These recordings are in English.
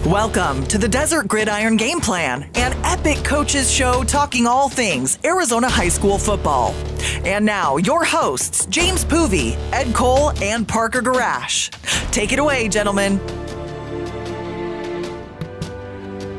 Welcome to the Desert Gridiron Gameplan, an epic coaches show talking all things Arizona high school football. And now, your hosts, James Poovey, Ed Cole, and Parker Gurash. Take it away, gentlemen.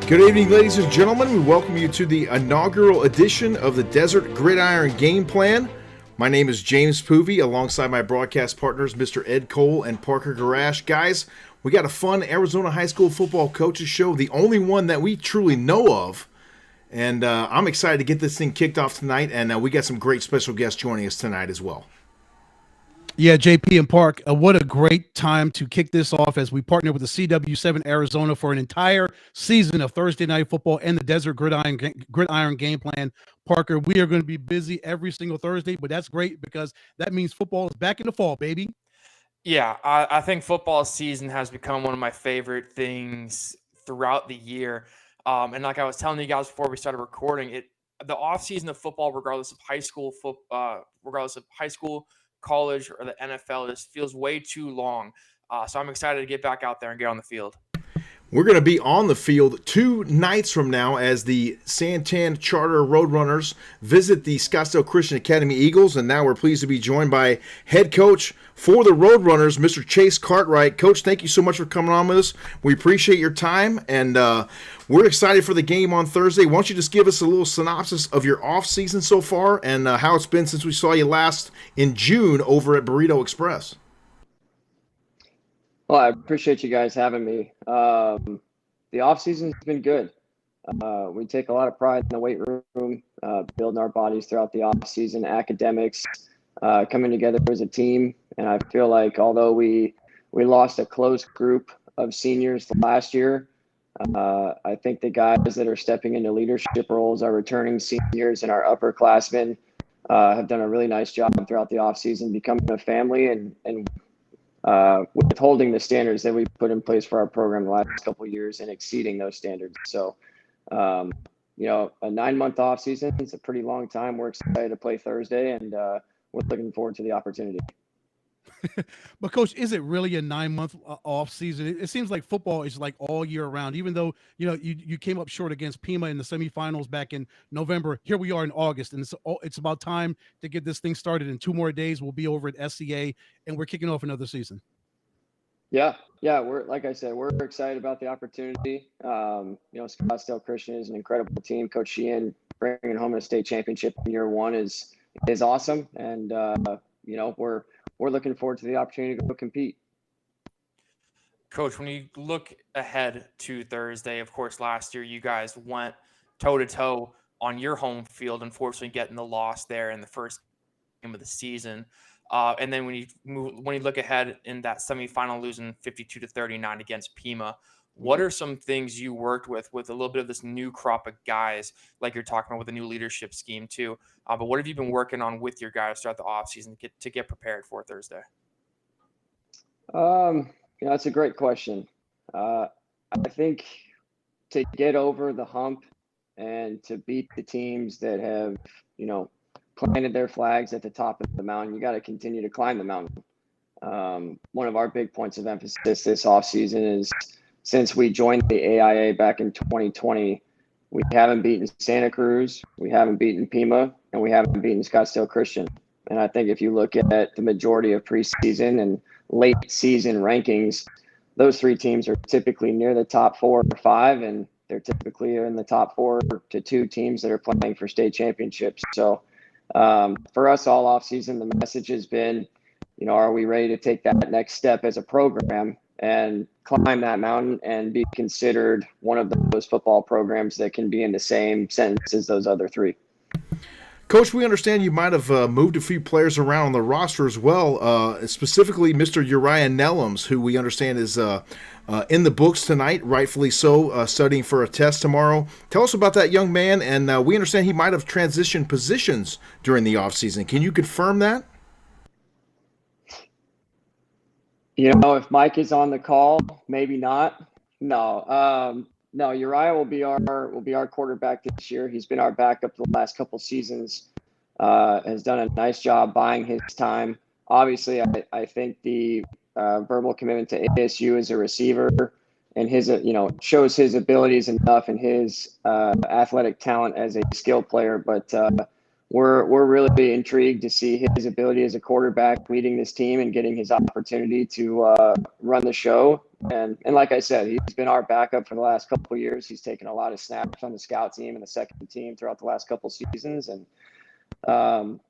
Good evening, ladies and gentlemen. We welcome you to the inaugural edition of the Desert Gridiron Gameplan. My name is James Poovey, alongside my broadcast partners, Mr. Ed Cole and Parker Gurash. Guys, we got a fun Arizona high school football coaches show, the only one that we truly know of. And I'm excited to get this thing kicked off tonight, and we got some great special guests joining us tonight as well. Yeah, JP and Park, what a great time to kick this off as we partner with the CW7 Arizona for an entire season of Thursday Night Football and the Desert Gridiron Game Plan. Parker, we are going to be busy every single Thursday, but that's great because that means football is back in the fall, baby. Yeah, I think football season has become one of my favorite things throughout the year. And like I was telling you guys before we started recording, the offseason of football, regardless of high school, college, or the NFL, just feels way too long. So I'm excited to get back out there and get on the field. We're going to be on the field 2 nights from now as the Santan Charter Roadrunners visit the Scottsdale Christian Academy Eagles, and now we're pleased to be joined by head coach for the Roadrunners, Mr. Chase Cartwright. Coach, thank you so much for coming on with us. We appreciate your time, and we're excited for the game on Thursday. Why don't you just give us a little synopsis of your off-season so far and how it's been since we saw you last in June over at Burrito Express? Well, I appreciate you guys having me. The off-season's been good. We take a lot of pride in the weight room, building our bodies throughout the off-season, academics, coming together as a team. And I feel like although we lost a close group of seniors last year, I think the guys that are stepping into leadership roles, our returning seniors and our upperclassmen, have done a really nice job throughout the off-season, becoming a family and withholding the standards that we put in place for our program the last couple of years and exceeding those standards. So, a 9-month off season is a pretty long time. We're excited to play Thursday, and we're looking forward to the opportunity. But Coach, is it really a 9-month off season? It seems like football is like all year round, even though, you came up short against Pima in the semifinals back in November. Here we are in August, and it's about time to get this thing started. In 2 more days, we'll be over at SCA, and we're kicking off another season. Yeah. We're, like I said, we're excited about the opportunity. Scottsdale Christian is an incredible team. Coach Sheehan bringing home a state championship in year 1 is awesome. And, we're looking forward to the opportunity to go compete. Coach, when you look ahead to Thursday, of course, last year you guys went toe-to-toe on your home field, unfortunately getting the loss there in the first game of the season. And then when you look ahead in that semifinal, losing 52-39 against Pima, what are some things you worked with a little bit of this new crop of guys, like you're talking about with the new leadership scheme too? But what have you been working on with your guys throughout the offseason to get prepared for Thursday? That's a great question. I think to get over the hump and to beat the teams that have, planted their flags at the top of the mountain, you got to continue to climb the mountain. One of our big points of emphasis this offseason is, since we joined the AIA back in 2020, we haven't beaten Santa Cruz, we haven't beaten Pima, and we haven't beaten Scottsdale Christian. And I think if you look at the majority of preseason and late season rankings, those 3 teams are typically near the top 4 or 5, and they're typically in the top 4 to 2 teams that are playing for state championships. So for us all offseason, the message has been, are we ready to take that next step as a program and climb that mountain and be considered one of those football programs that can be in the same sentence as those other 3? Coach, we understand you might have moved a few players around on the roster as well, specifically Mr. Uriah Nellums, who we understand is in the books tonight, rightfully so, studying for a test tomorrow. Tell us about that young man, and we understand he might have transitioned positions during the offseason. Can you confirm that? If Mike is on the call, maybe not. No, Uriah will be our quarterback this year. He's been our backup the last couple seasons. Has done a nice job buying his time. Obviously, I think the verbal commitment to ASU as a receiver and his, shows his abilities enough and his athletic talent as a skill player. But we're really intrigued to see his ability as a quarterback leading this team and getting his opportunity to run the show. And like I said, he's been our backup for the last couple of years. He's taken a lot of snaps on the scout team and the second team throughout the last couple of seasons. And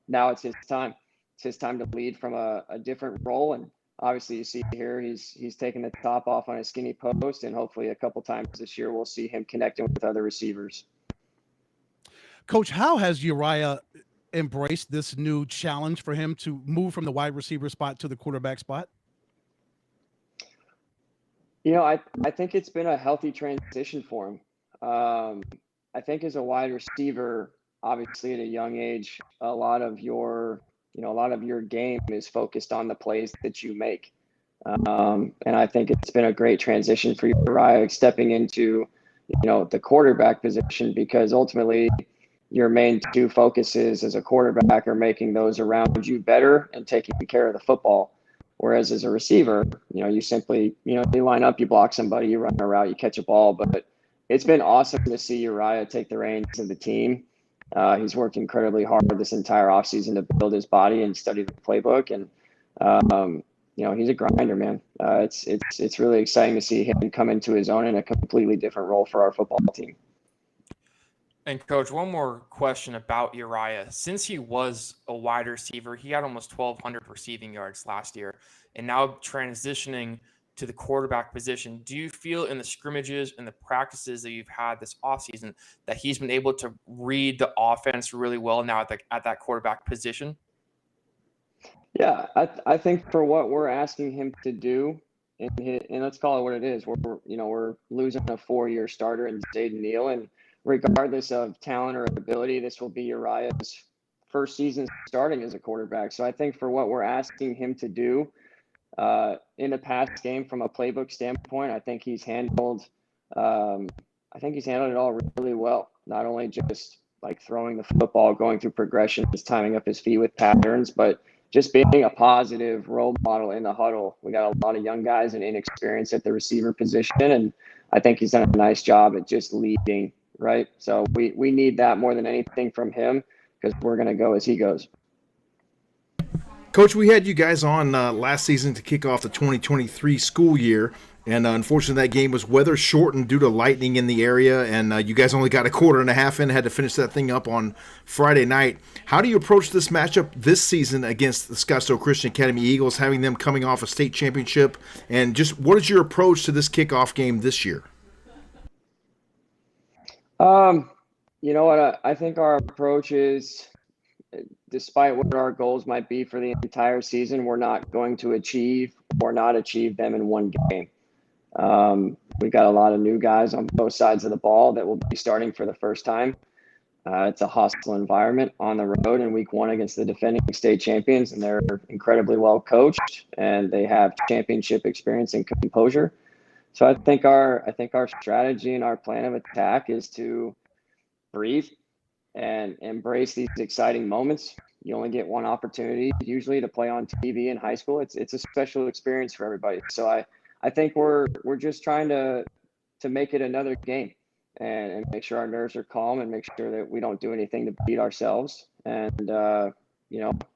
now it's his time. It's his time to lead from a different role. And obviously you see here, he's taking the top off on a skinny post, and hopefully a couple times this year we'll see him connecting with other receivers. Coach, how has Uriah embraced this new challenge for him to move from the wide receiver spot to the quarterback spot? I think it's been a healthy transition for him. I think as a wide receiver, obviously at a young age, a lot of your game is focused on the plays that you make. And I think it's been a great transition for Uriah stepping into, the quarterback position, because ultimately your main two focuses as a quarterback are making those around you better and taking care of the football. Whereas as a receiver, you simply, you line up, you block somebody, you run a route, you catch a ball. But it's been awesome to see Uriah take the reins of the team. He's worked incredibly hard this entire offseason to build his body and study the playbook. And, he's a grinder, man. It's really exciting to see him come into his own in a completely different role for our football team. And Coach, one more question about Uriah. Since he was a wide receiver, he had almost 1,200 receiving yards last year, and now transitioning to the quarterback position. Do you feel in the scrimmages and the practices that you've had this offseason that he's been able to read the offense really well now at that quarterback position? Yeah, I think for what we're asking him to do, and let's call it what it is, we're losing a 4-year starter in Zayden Neal, and regardless of talent or ability, this will be Uriah's first season starting as a quarterback. So I think for what we're asking him to do in the past game from a playbook standpoint, I think he's handled it all really well. Not only just like throwing the football, going through progression, just timing up his feet with patterns, but just being a positive role model in the huddle. We got a lot of young guys and inexperience at the receiver position, and I think he's done a nice job at just leading. Right. So we need that more than anything from him, because we're going to go as he goes. Coach, we had you guys on last season to kick off the 2023 school year, and unfortunately that game was weather shortened due to lightning in the area, and you guys only got a quarter and a half in, had to finish that thing up on Friday night. How do you approach this matchup this season against the Scottsdale Christian Academy Eagles, having them coming off a state championship, and just what is your approach to this kickoff game this year? You know what? I think our approach is, despite what our goals might be for the entire season, we're not going to achieve or not achieve them in one game. We've got a lot of new guys on both sides of the ball that will be starting for the first time. It's a hostile environment on the road in week 1 against the defending state champions, and they're incredibly well coached and they have championship experience and composure. So I think our strategy and our plan of attack is to breathe and embrace these exciting moments. You only get one opportunity usually to play on TV in high school. It's a special experience for everybody. So I think we're just trying to make it another game and make sure our nerves are calm and make sure that we don't do anything to beat ourselves. And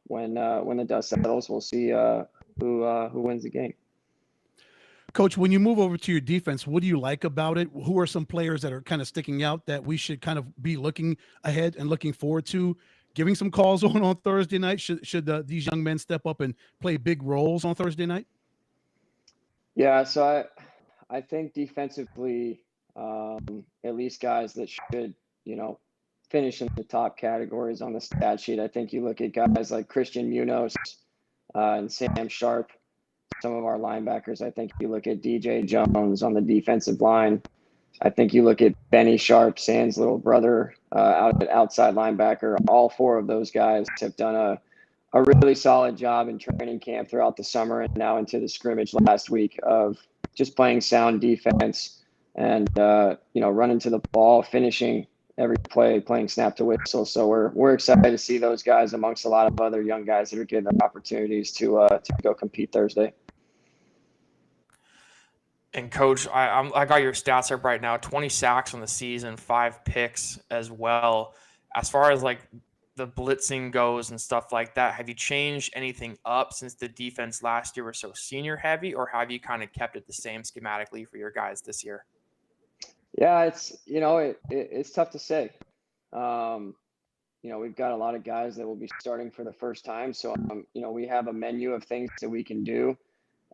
when the dust settles, we'll see who wins the game. Coach, when you move over to your defense, what do you like about it? Who are some players that are kind of sticking out that we should kind of be looking ahead and looking forward to giving some calls on Thursday night? Should these young men step up and play big roles on Thursday night? Yeah, so I think defensively, at least guys that should, finish in the top categories on the stat sheet. I think you look at guys like Christian Munoz and Sam Sharp. Some of our linebackers, I think you look at DJ Jones on the defensive line. I think you look at Benny Sharp, Sand's little brother, outside linebacker. All 4 of those guys have done a really solid job in training camp throughout the summer and now into the scrimmage last week of just playing sound defense and running to the ball, finishing every play, playing snap to whistle. So we're excited to see those guys amongst a lot of other young guys that are given opportunities to go compete Thursday. And Coach, I got your stats up right now. 20 sacks on the season, 5 picks as well. As far as like the blitzing goes and stuff like that, have you changed anything up since the defense last year was so senior heavy, or have you kind of kept it the same schematically for your guys this year? Yeah, it's tough to say. We've got a lot of guys that will be starting for the first time, so we have a menu of things that we can do.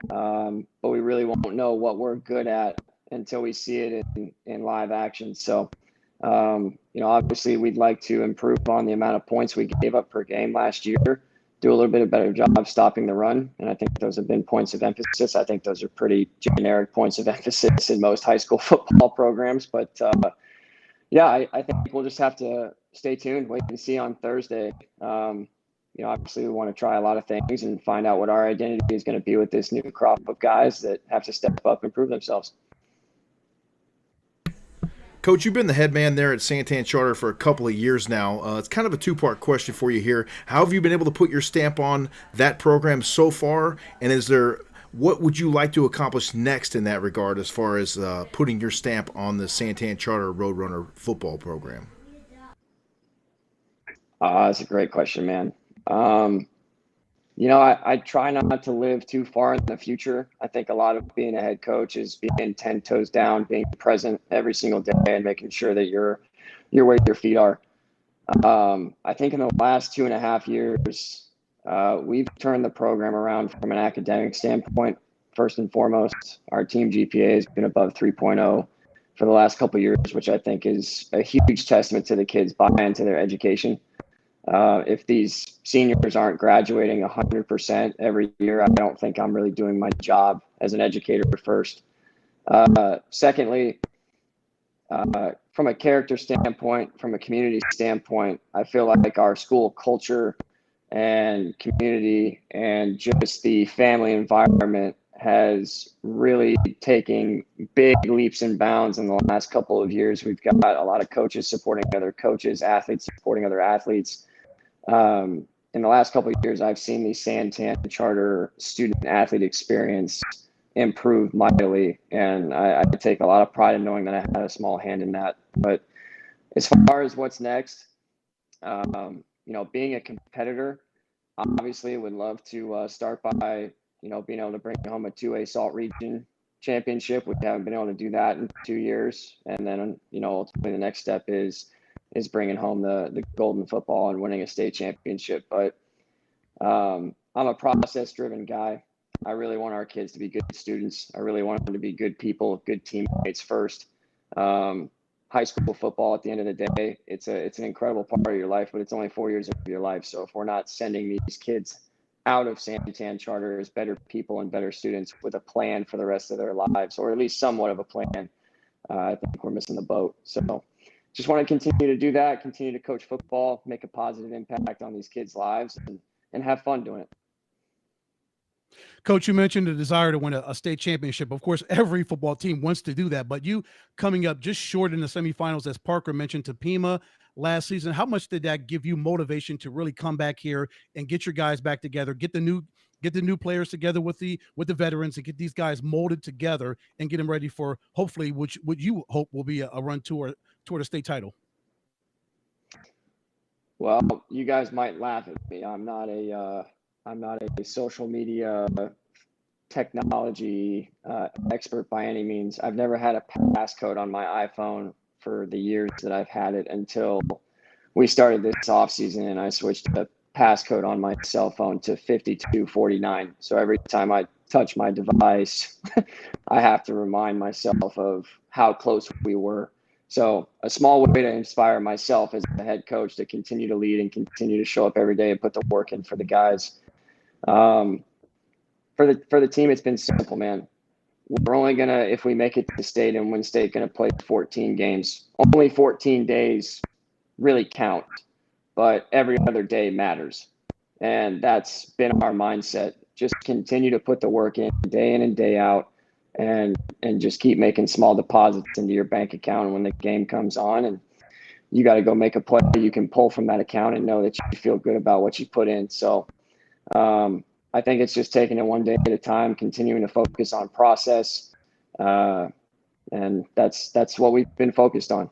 But we really won't know what we're good at until we see it in live action. So, obviously we'd like to improve on the amount of points we gave up per game last year, do a little bit of better job stopping the run. And I think those have been points of emphasis. I think those are pretty generic points of emphasis in most high school football programs. But I think we'll just have to stay tuned, wait and see on Thursday. Obviously we want to try a lot of things and find out what our identity is going to be with this new crop of guys that have to step up and prove themselves. Coach, you've been the head man there at Santan Charter for a couple of years now. It's kind of a two-part question for you here. How have you been able to put your stamp on that program so far? And what would you like to accomplish next in that regard as far as putting your stamp on the Santan Charter Roadrunner football program? That's a great question, man. I try not to live too far in the future. I think a lot of being a head coach is being 10 toes down, being present every single day and making sure that you're where your feet are. I think in the last 2.5 years, we've turned the program around from an academic standpoint. First and foremost, our team GPA has been above 3.0 for the last couple of years, which I think is a huge testament to the kids' buy-in to their education. If these seniors aren't graduating 100% every year, I don't think I'm really doing my job as an educator first. Secondly, from a character standpoint, from a community standpoint, I feel like our school culture and community and just the family environment has really taken big leaps and bounds in the last couple of years. We've got a lot of coaches supporting other coaches, athletes supporting other athletes. In the last couple of years, I've seen the Santan Charter student athlete experience improve mightily, and I take a lot of pride in knowing that I had a small hand in that. But as far as what's next, being a competitor, obviously would love to start by being able to bring home a 2A Salt Region championship. We haven't been able to do that in 2 years, and then ultimately the next step is bringing home the golden football and winning a state championship. But I'm a process-driven guy. I really want our kids to be good students. I really want them to be good people, good teammates first. High school football, at the end of the day, it's an incredible part of your life, but it's only 4 years of your life. So if we're not sending these kids out of Santan Charter as better people and better students with a plan for the rest of their lives, or at least somewhat of a plan, I think we're missing the boat. So just want to continue to do that, continue to coach football, make a positive impact on these kids' lives, and have fun doing it. Coach, you mentioned the desire to win a state championship. Of course, every football team wants to do that, but you coming up just short in the semifinals, as Parker mentioned, to Pima last season, how much did that give you motivation to really come back here and get your guys back together, get the new players together with the veterans, and get these guys molded together and get them ready for hopefully what you hope will be a run toward a state title? Well, you guys might laugh at me. I'm not a social media technology expert by any means. I've never had a passcode on my iPhone for the years that I've had it until we started this offseason, and I switched the passcode on my cell phone to 5249. So every time I touch my device, I have to remind myself of how close we were. So a small way to inspire myself as a head coach to continue to lead and continue to show up every day and put the work in for the guys. For the team, it's been simple, man. We're only going to, if we make it to state and win state, going to play 14 games. Only 14 days really count, but every other day matters. And that's been our mindset. Just continue to put the work in and day out, and just keep making small deposits into your bank account. And when the game comes on and you got to go make a play, you can pull from that account and know that you feel good about what you put in. So I think it's just taking it one day at a time, continuing to focus on process, And that's what we've been focused on.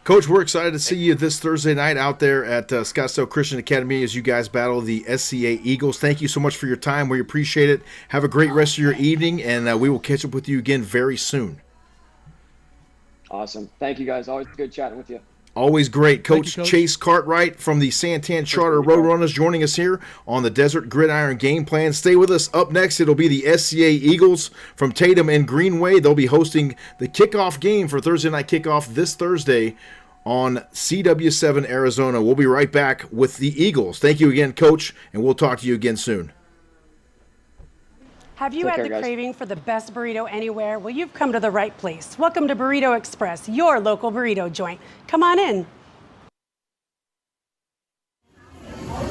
Coach, we're excited to see you this Thursday night out there at Scottsdale Christian Academy as you guys battle the SCA Eagles. Thank you so much for your time. We appreciate it. Have a great rest of your evening, and we will catch up with you again very soon. Awesome. Thank you, guys. Always good chatting with you. Always great. Coach, Coach Chase Cartwright from the Santan Charter Roadrunners joining us here on the Desert Gridiron Game Plan. Stay with us. Up next, it'll be the SCA Eagles from Tatum and Greenway. They'll be hosting the kickoff game for Thursday Night Kickoff this Thursday on CW7 Arizona. We'll be right back with the Eagles. Thank you again, Coach, and we'll talk to you again soon. Have you Take had care, the guys. craving for the best burrito anywhere? Well, you've come to the right place. Welcome to Burrito Express, your local burrito joint. Come on in.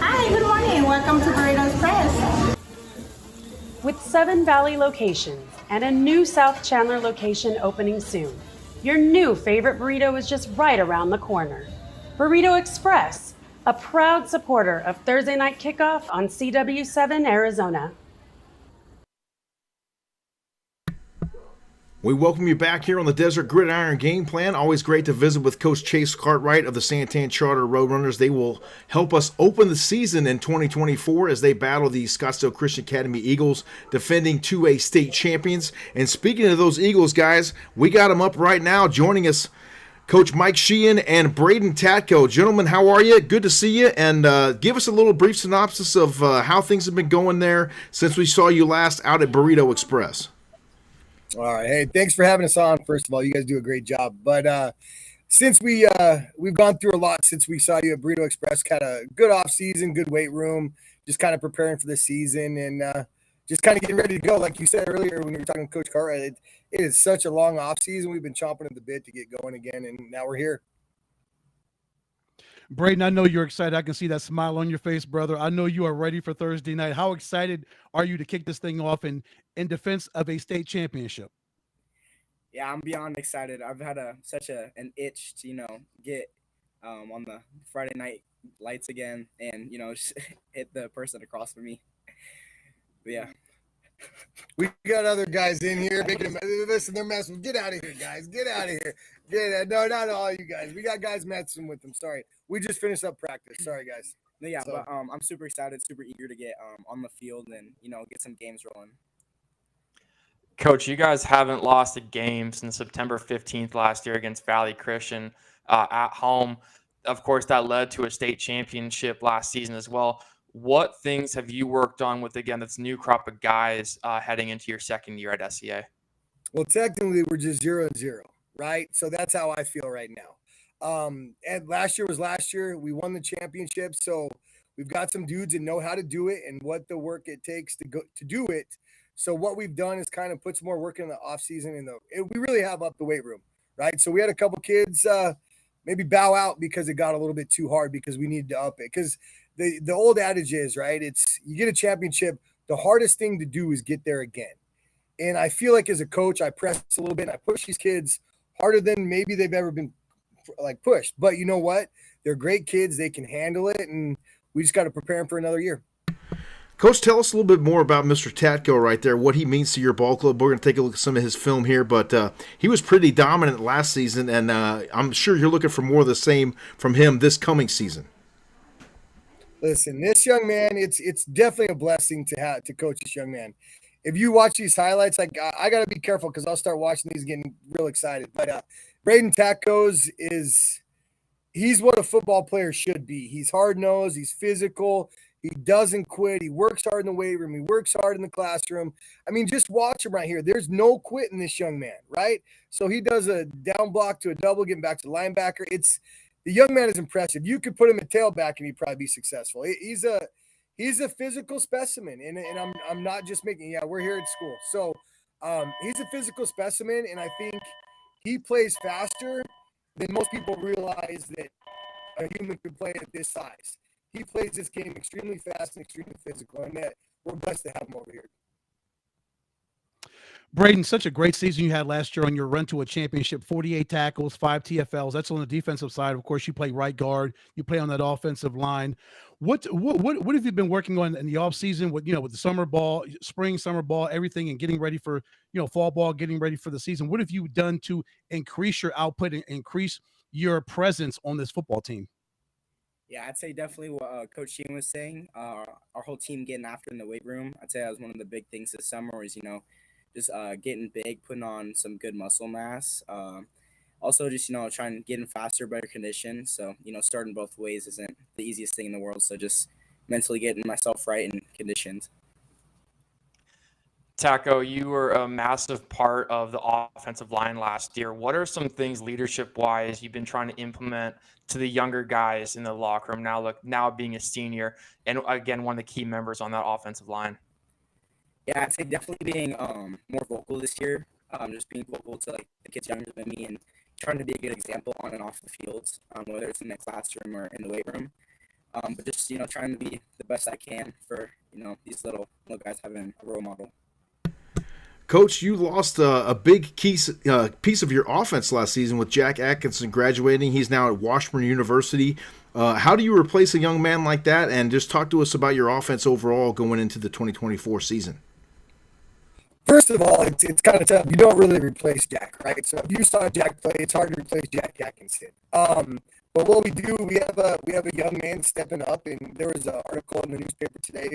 Hi, good morning. Welcome to Burrito Express. With 7 Valley locations and a new South Chandler location opening soon, your new favorite burrito is just right around the corner. Burrito Express, a proud supporter of Thursday Night Kickoff on CW7 Arizona. We welcome you back here on the Desert Gridiron Game Plan. Always great to visit with Coach Chase Cartwright of the Santan Charter Roadrunners. They will help us open the season in 2024 as they battle the Scottsdale Christian Academy Eagles, defending 2A state champions. And speaking of those Eagles, guys, we got them up right now. Joining us, Coach Mike Sheehan and Braden Tatko. Gentlemen, how are you? Good to see you. And give us a little brief synopsis of how things have been going there since we saw you last out at Burrito Express. All right. Hey, thanks for having us on. First of all, you guys do a great job. But since we've gone through a lot since we saw you at Burrito Express, kind of good off season, good weight room, just kind of preparing for the season and just kind of getting ready to go. Like you said earlier when you were talking to Coach Cartwright, it is such a long off season. We've been chomping at the bit to get going again, and now we're here. Braden, I know you're excited. I can see that smile on your face, brother. I know you are ready for Thursday night. How excited are you to kick this thing off in defense of a state championship? Yeah, I'm beyond excited. I've had such an itch to, get on the Friday night lights again and, just hit the person across from me. But yeah. We got other guys in here making listen, they're messing. Get out of here, guys. Get out of here. No, not all you guys. We got guys messing with them. Sorry. We just finished up practice. Sorry, guys. No, yeah, So- but I'm super excited, super eager to get on the field and, get some games rolling. Coach, you guys haven't lost a game since September 15th last year against Valley Christian at home. Of course, that led to a state championship last season as well. What things have you worked on with, again, this new crop of guys heading into your second year at SEA? Well, technically, we're just 0-0, right? So that's how I feel right now. And last year was last year. We won the championship, so we've got some dudes that know how to do it and what the work it takes to do it. So what we've done is kind of put some more work in the off season, and we really have upped the weight room, right? So we had a couple kids maybe bow out because it got a little bit too hard because we needed to up it. Because the old adage is, right, it's you get a championship, the hardest thing to do is get there again. And I feel like as a coach, I press a little bit and I push these kids harder than maybe they've ever been pushed. But you know what? They're great kids. They can handle it. And we just got to prepare them for another year. Coach, tell us a little bit more about Mr. Tatko right there, what he means to your ball club. We're going to take a look at some of his film here, but he was pretty dominant last season, and I'm sure you're looking for more of the same from him this coming season. Listen, this young man, it's definitely a blessing to coach this young man. If you watch these highlights, like I got to be careful because I'll start watching these getting real excited. But Braden Tatko's he's what a football player should be. He's hard-nosed. He's physical. He doesn't quit. He works hard in the weight room. He works hard in the classroom. I mean, just watch him right here. There's no quit in this young man, right? So he does a down block to a double, getting back to the linebacker. The young man is impressive. You could put him at tailback and he'd probably be successful. He's a physical specimen, and I'm not just making. Yeah, we're here at school, so he's a physical specimen, and I think he plays faster than most people realize that a human could play at this size. He plays this game extremely fast and extremely physical, and that we're blessed to have him over here. Braden, such a great season you had last year on your run to a championship, 48 tackles, 5 TFLs. That's on the defensive side. Of course, you play right guard, you play on that offensive line. What have you been working on in the offseason with, with the summer ball, spring, summer ball, everything, and getting ready for, fall ball, getting ready for the season? What have you done to increase your output and increase your presence on this football team? Yeah, I'd say definitely what Coach Sheen was saying. Our whole team getting after in the weight room. I'd say that was one of the big things this summer is, just getting big, putting on some good muscle mass. Also, just, trying getting faster, better condition. So, starting both ways isn't the easiest thing in the world. So just mentally getting myself right and conditioned. Taco, you were a massive part of the offensive line last year. What are some things leadership-wise you've been trying to implement to the younger guys in the locker room now being a senior and, again, one of the key members on that offensive line? Yeah, I'd say definitely being more vocal this year, just being vocal to the kids younger than me and trying to be a good example on and off the fields, whether it's in the classroom or in the weight room. But just, trying to be the best I can for, these little guys having a role model. Coach, you lost a big piece of your offense last season with Jack Atkinson graduating. He's now at Washburn University. How do you replace a young man like that? And just talk to us about your offense overall going into the 2024 season. First of all, it's kind of tough. You don't really replace Jack, right? So if you saw Jack play, it's hard to replace Jack Atkinson. But what we do, we have a young man stepping up, and there was an article in the newspaper today.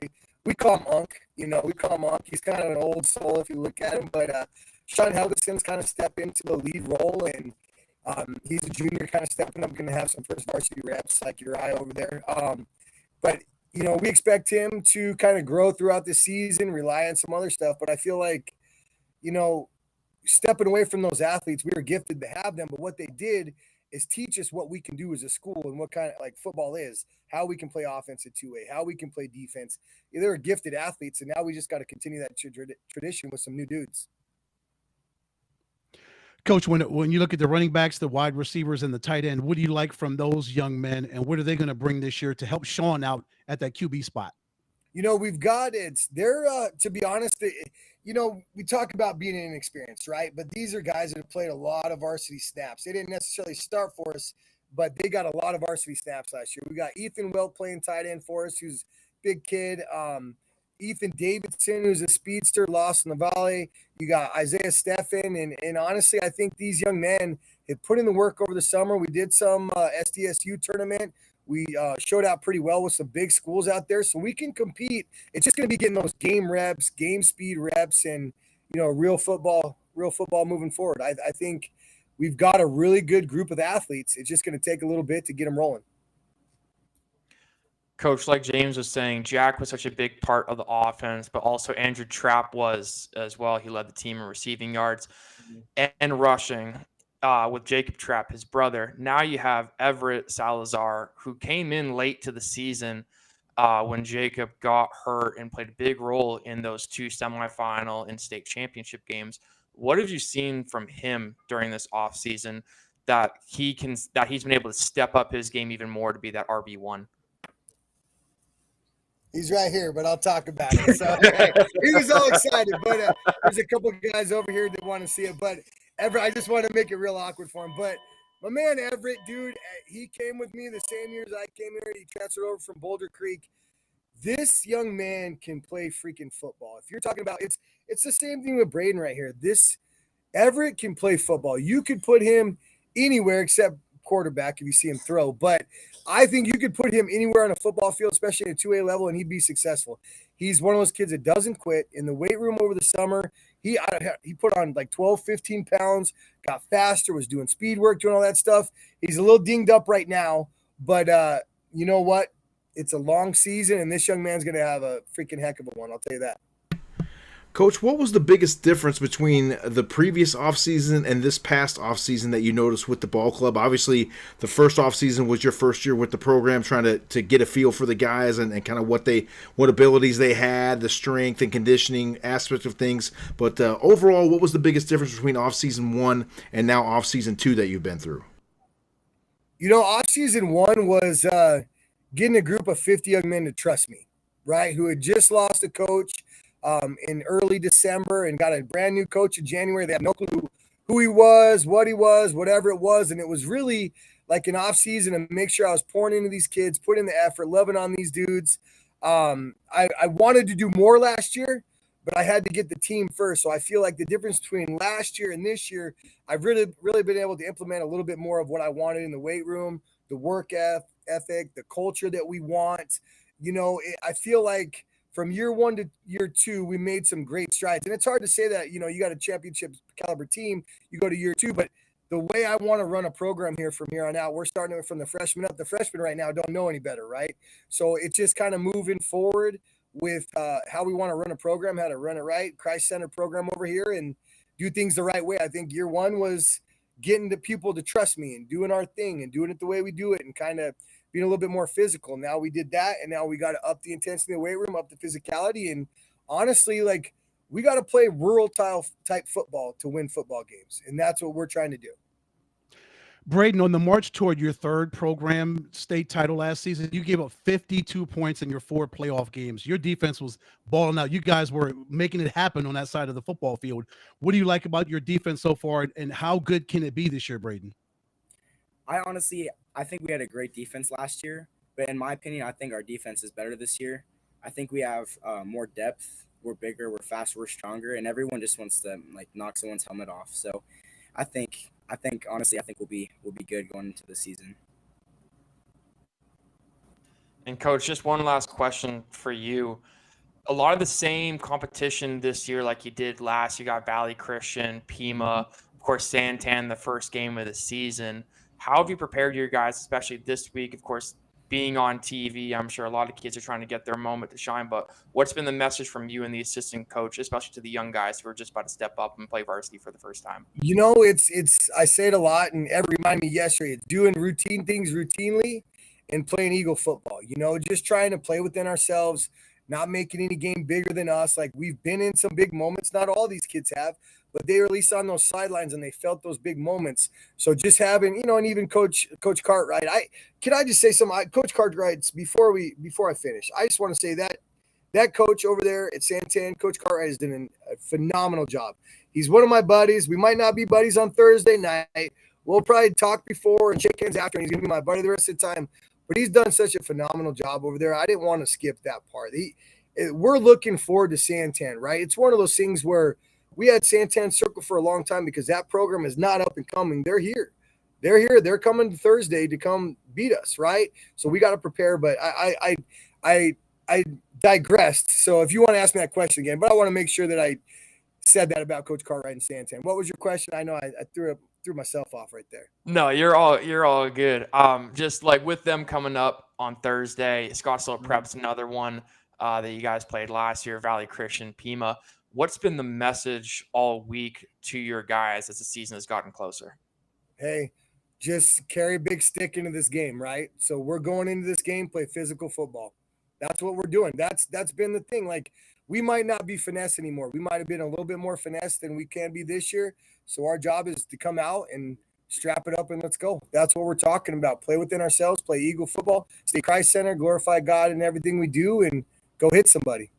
We call him Unc. We call him Unc. He's kind of an old soul if you look at him. But Sean Helgeson's kind of stepped into the lead role, and he's a junior kind of stepping up, going to have some first varsity reps like your eye over there. But we expect him to kind of grow throughout the season, rely on some other stuff. But I feel like, stepping away from those athletes, we were gifted to have them. But what they did is teach us what we can do as a school and what kind of football is, how we can play offense at two-way, how we can play defense. They were gifted athletes, and now we just got to continue that tradition with some new dudes. Coach, when you look at the running backs, the wide receivers, and the tight end, what do you like from those young men, and what are they going to bring this year to help Sean out at that QB spot? We've got to be honest, we talk about being inexperienced, right? But these are guys that have played a lot of varsity snaps. They didn't necessarily start for us, but they got a lot of varsity snaps last year. We got Ethan Welk playing tight end for us, who's a big kid. Ethan Davidson, who's a speedster, lost in the Valley. You got Isaiah Steffen. And honestly, I think these young men have put in the work over the summer. We did some SDSU tournament. We showed out pretty well with some big schools out there, so we can compete. It's just going to be getting those game reps, game speed reps, and, real football moving forward. I think we've got a really good group of athletes. It's just going to take a little bit to get them rolling. Coach, like James was saying, Jack was such a big part of the offense, but also Andrew Trapp was as well. He led the team in receiving yards and rushing with Jacob Trapp, his brother. Now you have Everett Salazar, who came in late to the season when Jacob got hurt and played a big role in those two semifinal and state championship games. What have you seen from him during this offseason that he's been able to step up his game even more to be that RB1? He's right here, but I'll talk about it. So he was all excited, but there's a couple of guys over here that want to see it. But Everett, I just want to make it real awkward for him. But my man Everett, dude, he came with me the same year as I came here. He transferred over from Boulder Creek. This young man can play freaking football. If you're talking about it's the same thing with Braden right here. This Everett can play football. You could put him anywhere except quarterback if you see him throw. But I think you could put him anywhere on a football field, especially at a 2A level, and he'd be successful. He's one of those kids that doesn't quit. In the weight room over the summer, he put on 12, 15 pounds, got faster, was doing speed work, doing all that stuff. He's a little dinged up right now, but you know what? It's a long season, and this young man's going to have a freaking heck of a one. I'll tell you that. Coach, what was the biggest difference between the previous offseason and this past offseason that you noticed with the ball club? Obviously, the first offseason was your first year with the program, trying to get a feel for the guys and kind of what abilities they had, the strength and conditioning aspect of things. But overall, what was the biggest difference between offseason 1 and now offseason 2 that you've been through? Offseason 1 was getting a group of 50 young men to trust me, right, who had just lost a coach. in early December and got a brand new coach in January. They had no clue who he was, what he was, whatever it was. And it was really like an off season to make sure I was pouring into these kids, putting in the effort, loving on these dudes. I wanted to do more last year, but I had to get the team first. So I feel like the difference between last year and this year, I've really been able to implement a little bit more of what I wanted in the weight room, the work ethic, the culture that we want. I feel like from year 1 to year 2, we made some great strides. And it's hard to say that, you got a championship caliber team, you go to year 2, but the way I want to run a program here from here on out, we're starting from the freshmen up. The freshmen right now don't know any better, right? So it's just kind of moving forward with how we want to run a program, how to run it right, Christ-centered program over here, and do things the right way. I think year 1 was getting the people to trust me and doing our thing and doing it the way we do it and kind of being a little bit more physical. Now we did that, and now we got to up the intensity in the weight room, up the physicality, and honestly, like, we got to play rural type football to win football games, and that's what we're trying to do. Braden, on the march toward your third program state title last season, you gave up 52 points in your 4 playoff games. Your defense was balling out. You guys were making it happen on that side of the football field. What do you like about your defense so far, and how good can it be this year, Braden? I think we had a great defense last year, but in my opinion, I think our defense is better this year. I think we have more depth. We're bigger, we're faster, we're stronger, and everyone just wants to knock someone's helmet off. So I think honestly, we'll be good going into the season. And Coach, just one last question for you. A lot of the same competition this year like you did last. You got Valley Christian, Pima, of course, Santan, the first game of the season. How have you prepared your guys, especially this week? Of course, being on TV, I'm sure a lot of kids are trying to get their moment to shine. But what's been the message from you and the assistant coach, especially to the young guys who are just about to step up and play varsity for the first time? It's I say it a lot, and Ed reminded me yesterday, it's doing routine things routinely and playing Eagle football. Just trying to play within ourselves, not making any game bigger than us. Like, we've been in some big moments. Not all these kids have, but they were at least on those sidelines and they felt those big moments. So just having, and even Coach Cartwright. Can I just say something? Coach Cartwright, before I finish, I just want to say that coach over there at Santan, Coach Cartwright, has done a phenomenal job. He's one of my buddies. We might not be buddies on Thursday night. We'll probably talk before and shake hands after, and he's going to be my buddy the rest of the time. But he's done such a phenomenal job over there. I didn't want to skip that part. We're looking forward to Santan, right? It's one of those things where we had Santan circle for a long time because that program is not up and coming. They're here. They're coming Thursday to come beat us, right? So we got to prepare. But I digressed. So if you want to ask me that question again, but I want to make sure that I said that about Coach Cartwright and Santan. What was your question? I know I threw myself off right there. No, you're all good. Just like with them coming up on Thursday, Scottsdale Prep's another one that you guys played last year, Valley Christian, Pima. What's been the message all week to your guys as the season has gotten closer? Hey, just carry a big stick into this game, right? So we're going into this game, play physical football. That's what we're doing. That's been the thing. Like, we might not be finesse anymore. We might have been a little bit more finesse than we can be this year. So our job is to come out and strap it up and let's go. That's what we're talking about. Play within ourselves, play Eagle football, stay Christ-centered, glorify God in everything we do, and go hit somebody.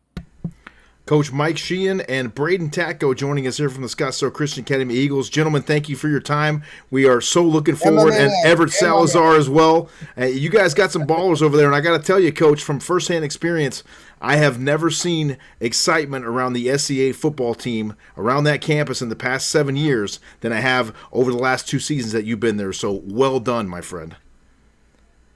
Coach Mike Sheehan and Braden Tacko joining us here from the Scottsdale Christian Academy Eagles. Gentlemen, thank you for your time. We are so looking forward, and Everett Salazar as well. You guys got some ballers over there, and I got to tell you, Coach, from firsthand experience, I have never seen excitement around the SCA football team around that campus in the past 7 years than I have over the last 2 seasons that you've been there. So well done, my friend.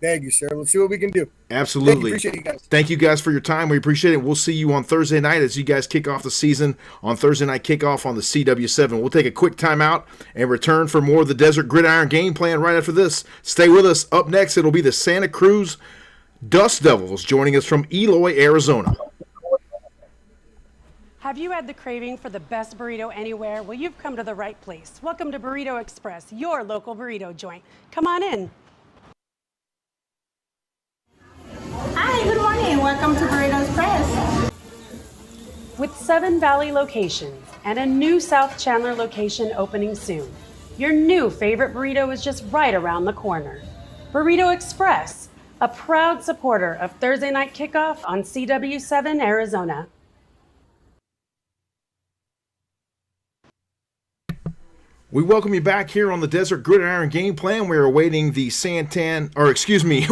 Thank you, sir. Let's see what we can do. Absolutely. Appreciate you guys. Thank you guys for your time. We appreciate it. We'll see you on Thursday night as you guys kick off the season on Thursday Night Kickoff on the CW7. We'll take a quick timeout and return for more of the Desert Gridiron Game Plan right after this. Stay with us. Up next, it'll be the Santa Cruz Dust Devils joining us from Eloy, Arizona. Have you had the craving for the best burrito anywhere? Well, you've come to the right place. Welcome to Burrito Express, your local burrito joint. Come on in. Hi, good morning. Welcome to Burrito Express. With 7 Valley locations and a new South Chandler location opening soon, your new favorite burrito is just right around the corner. Burrito Express, a proud supporter of Thursday Night Kickoff on CW7 Arizona. We welcome you back here on the Desert Gridiron Game Plan. We're awaiting the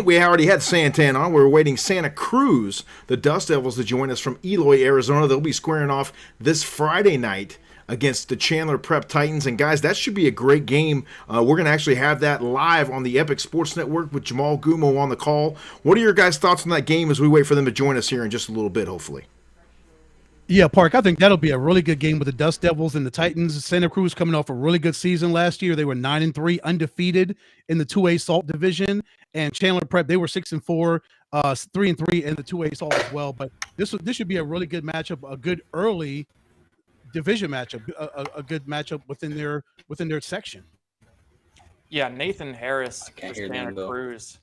we already had Santan on. We're awaiting Santa Cruz, the Dust Devils, to join us from Eloy, Arizona. They'll be squaring off this Friday night against the Chandler Prep Titans. And guys, that should be a great game. We're going to actually have that live on the Epic Sports Network with Jamal Gumo on the call. What are your guys' thoughts on that game as we wait for them to join us here in just a little bit, hopefully? Yeah, Park, I think that'll be a really good game with the Dust Devils and the Titans. Santa Cruz coming off a really good season last year. They were 9-3, undefeated in the 2A Salt division. And Chandler Prep, they were 6-4, 3-3 in the 2A Salt as well. But this should be a really good matchup, a good early division matchup, a good matchup within their section. Yeah, Nathan Harris for Santa Cruz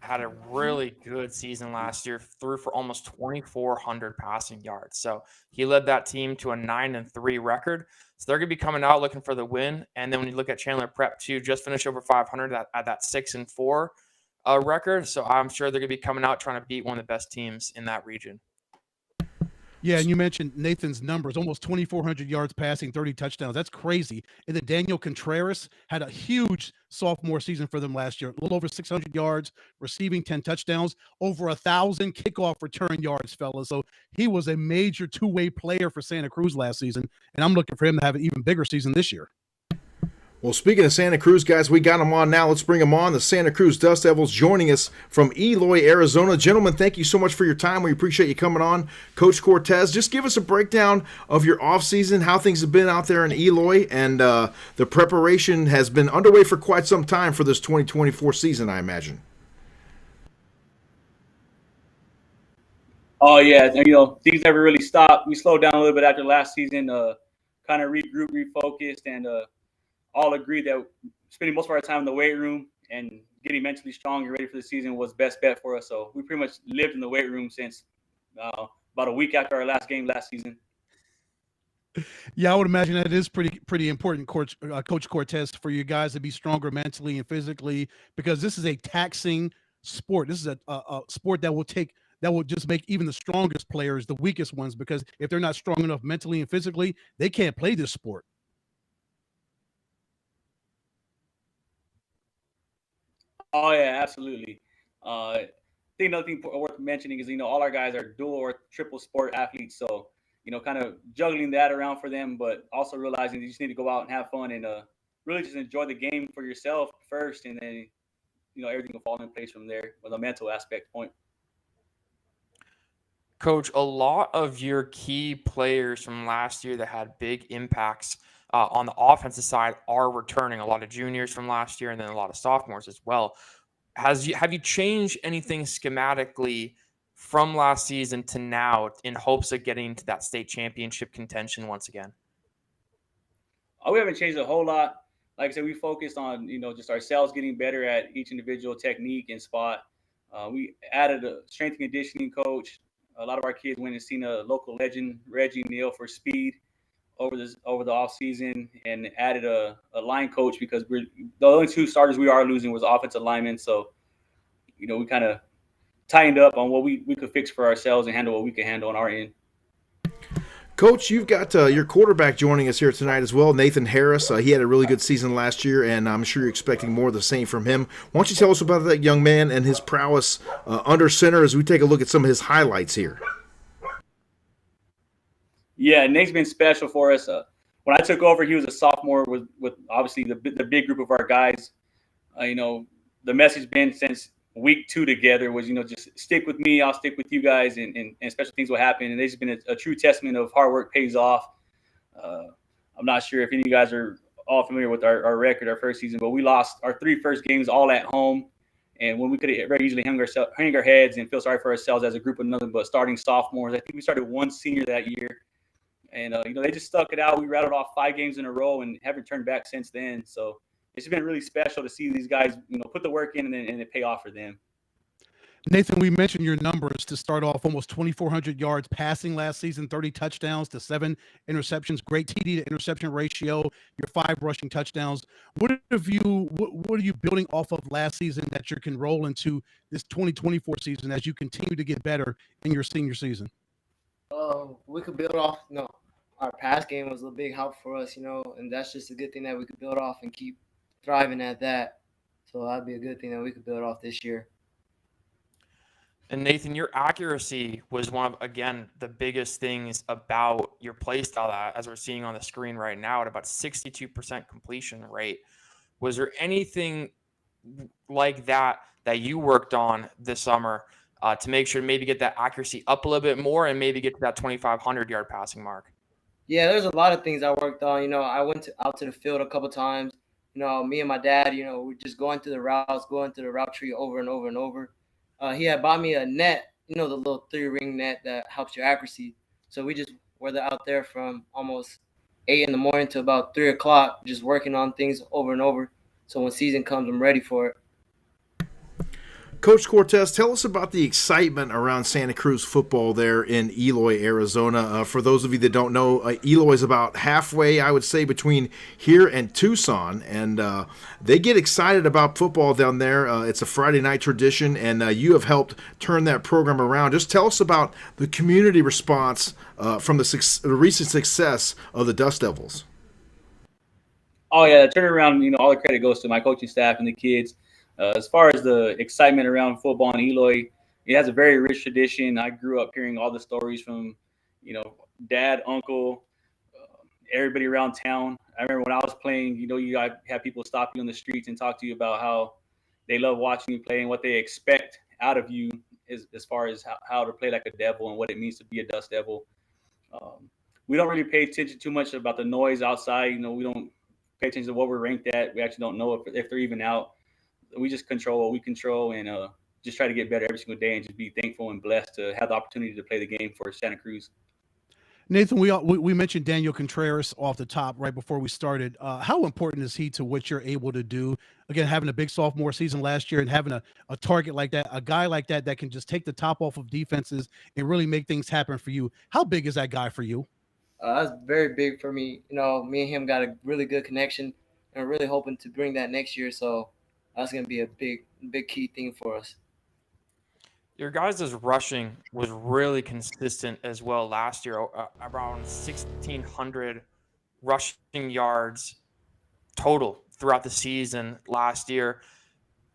had a really good season last year, threw for almost 2,400 passing yards. So he led that team to a 9-3 record. So they're going to be coming out looking for the win. And then when you look at Chandler Prep 2, just finished over 500 at that 6-4 record. So I'm sure they're going to be coming out trying to beat one of the best teams in that region. Yeah, and you mentioned Nathan's numbers, almost 2,400 yards passing, 30 touchdowns. That's crazy. And then Daniel Contreras had a huge sophomore season for them last year, a little over 600 yards, receiving 10 touchdowns, over 1,000 kickoff return yards, fellas. So he was a major two-way player for Santa Cruz last season, and I'm looking for him to have an even bigger season this year. Well, speaking of Santa Cruz, guys, we got them on now. Let's bring them on. The Santa Cruz Dust Devils joining us from Eloy, Arizona. Gentlemen, thank you so much for your time. We appreciate you coming on. Coach Cortez, just give us a breakdown of your offseason, how things have been out there in Eloy, and the preparation has been underway for quite some time for this 2024 season, I imagine. Oh, yeah. Things never really stopped. We slowed down a little bit after last season, kind of regrouped, refocused, and all agreed that spending most of our time in the weight room and getting mentally strong and ready for the season was best bet for us. So we pretty much lived in the weight room since about a week after our last game last season. Yeah, I would imagine that is pretty important, Coach Cortez, for you guys to be stronger mentally and physically, because this is a taxing sport. This is a sport that will just make even the strongest players the weakest ones, because if they're not strong enough mentally and physically, they can't play this sport. Oh, yeah, absolutely. I think another thing worth mentioning is, all our guys are dual or triple sport athletes. So, kind of juggling that around for them, but also realizing that you just need to go out and have fun and really just enjoy the game for yourself first. And then, everything will fall in place from there with a mental aspect point. Coach, a lot of your key players from last year that had big impacts on the offensive side are returning. A lot of juniors from last year and then a lot of sophomores as well. Have you changed anything schematically from last season to now in hopes of getting to that state championship contention once again? We haven't changed a whole lot. Like I said, we focused on, just ourselves getting better at each individual technique and spot. We added a strength and conditioning coach. A lot of our kids went and seen a local legend, Reggie Neal, for speed over the off season, and added a line coach because the only two starters we are losing was offensive linemen. So, we kind of tightened up on what we could fix for ourselves and handle what we can handle on our end. Coach, you've got your quarterback joining us here tonight as well, Nathan Harris. He had a really good season last year, and I'm sure you're expecting more of the same from him. Why don't you tell us about that young man and his prowess under center as we take a look at some of his highlights here? Yeah, Nate's been special for us. When I took over, he was a sophomore with obviously the big group of our guys. The message been since week 2 together was, just stick with me, I'll stick with you guys, and special things will happen. And they've just been a true testament of hard work pays off. I'm not sure if any of you guys are all familiar with our record, our first season, but we lost our 3 first games all at home. And when we could have very easily hang our heads and feel sorry for ourselves as a group of nothing but starting sophomores. I think we started 1 senior that year. And, they just stuck it out. We rattled off 5 games in a row and haven't turned back since then. So it's been really special to see these guys, put the work in and it pay off for them. Nathan, we mentioned your numbers to start off, almost 2,400 yards passing last season, 30 touchdowns to 7 interceptions, great TD to interception ratio, your 5 rushing touchdowns. What are you building off of last season that you can roll into this 2024 season as you continue to get better in your senior season? We could build off. No, our pass game was a big help for us, and that's just a good thing that we could build off and keep thriving at that. So that'd be a good thing that we could build off this year. And Nathan, your accuracy was one of, again, the biggest things about your play style, that, as we're seeing on the screen right now, at about 62% completion rate. Was there anything like that you worked on this summer to make sure to maybe get that accuracy up a little bit more and maybe get to that 2,500-yard passing mark? Yeah, there's a lot of things I worked on. I went out to the field a couple times. Me and my dad, we're just going through the routes, going through the route tree over and over and over. He had bought me a net, the little 3-ring net that helps your accuracy. So we just were out there from almost 8 in the morning to about 3 o'clock, just working on things over and over. So when season comes, I'm ready for it. Coach Cortez, tell us about the excitement around Santa Cruz football there in Eloy, Arizona. For those of you that don't know, Eloy is about halfway, I would say, between here and Tucson, and they get excited about football down there. It's a Friday night tradition, and you have helped turn that program around. Just tell us about the community response from the recent success of the Dust Devils. Oh, yeah, the turnaround, all the credit goes to my coaching staff and the kids. As far as the excitement around football in Eloy, it has a very rich tradition. I grew up hearing all the stories from, dad, uncle, everybody around town. I remember when I was playing, you have people stop you on the streets and talk to you about how they love watching you play and what they expect out of you as far as how to play like a devil and what it means to be a Dust Devil. We don't really pay attention too much about the noise outside. We don't pay attention to what we're ranked at. We actually don't know if they're even out. We just control what we control and just try to get better every single day and just be thankful and blessed to have the opportunity to play the game for Santa Cruz. Nathan, we mentioned Daniel Contreras off the top right before we started. How important is he to what you're able to do? Again, having a big sophomore season last year and having a target like that, a guy like that can just take the top off of defenses and really make things happen for you. How big is that guy for you? That's very big for me. Me and him got a really good connection and really hoping to bring that next year. So that's going to be a big key thing for us. Your guys' rushing was really consistent as well last year, around 1,600 rushing yards total throughout the season last year.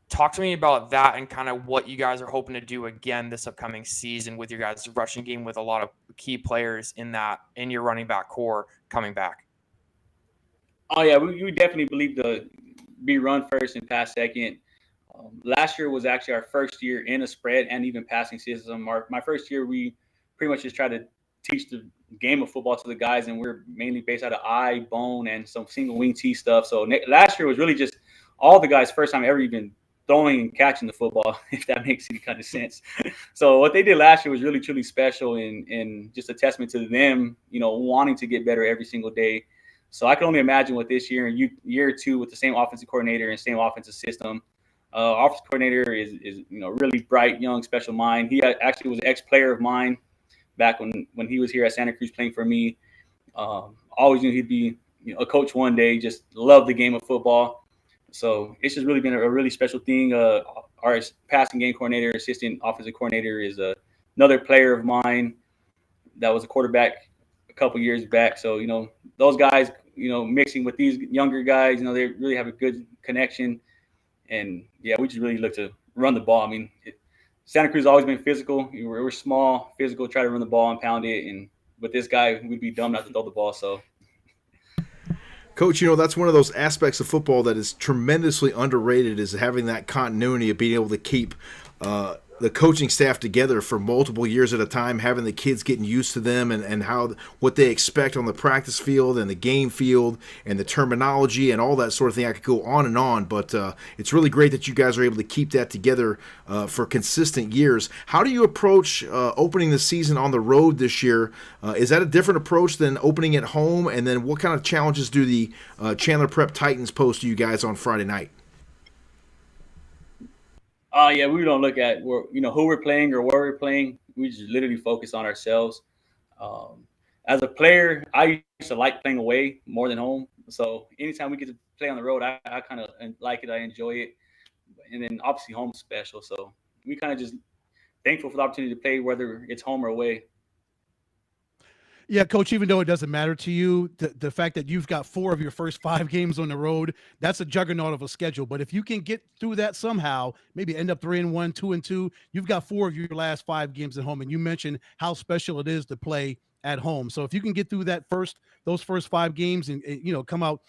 Talk to me about that and kind of what you guys are hoping to do again this upcoming season with your guys' rushing game, with a lot of key players in your running back core coming back. Oh, yeah, we definitely believe to be run first and pass second. Last year was actually our first year in a spread and even passing system. My first year, we pretty much just tried to teach the game of football to the guys, and we're mainly based out of eye, bone, and some single wing T stuff. So last year was really just all the guys' first time ever even throwing and catching the football, if that makes any kind of sense. So what they did last year was really, truly special and just a testament to them, wanting to get better every single day. So I can only imagine what this year and year two with the same offensive coordinator and same offensive system. Offensive coordinator is really bright, young, special mind. He actually was an ex-player of mine back when he was here at Santa Cruz playing for me. Always knew he'd be a coach one day. Just loved the game of football. So it's just really been a really special thing. Our passing game coordinator, assistant offensive coordinator, is another player of mine that was a quarterback a couple years back. So those guys, mixing with these younger guys, they really have a good connection. And yeah, we just really look to run the ball. I mean, Santa Cruz has always been physical. We're small, physical, try to run the ball and pound it. And with this guy, we'd be dumb not to throw the ball. So, Coach, that's one of those aspects of football that is tremendously underrated, is having that continuity of being able to keep the coaching staff together for multiple years at a time, having the kids getting used to them and what they expect on the practice field and the game field and the terminology and all that sort of thing. I could go on, but it's really great that you guys are able to keep that together for consistent years. How do you approach opening the season on the road this year? Is that a different approach than opening at home? And then what kind of challenges do the Chandler Prep Titans pose to you guys on Friday night? Yeah, we don't look at who we're playing or where we're playing. We just literally focus on ourselves. As a player, I used to like playing away more than home. So anytime we get to play on the road, I kind of like it. I enjoy it. And then obviously home's special. So we kind of just thankful for the opportunity to play, whether it's home or away. Yeah, Coach, even though it doesn't matter to you, the fact that you've got 4 of your first 5 games on the road, that's a juggernaut of a schedule. But if you can get through that somehow, maybe end up 3-1, 2-2, you've got 4 of your last 5 games at home. And you mentioned how special it is to play at home. So if you can get through those first 5 games and come out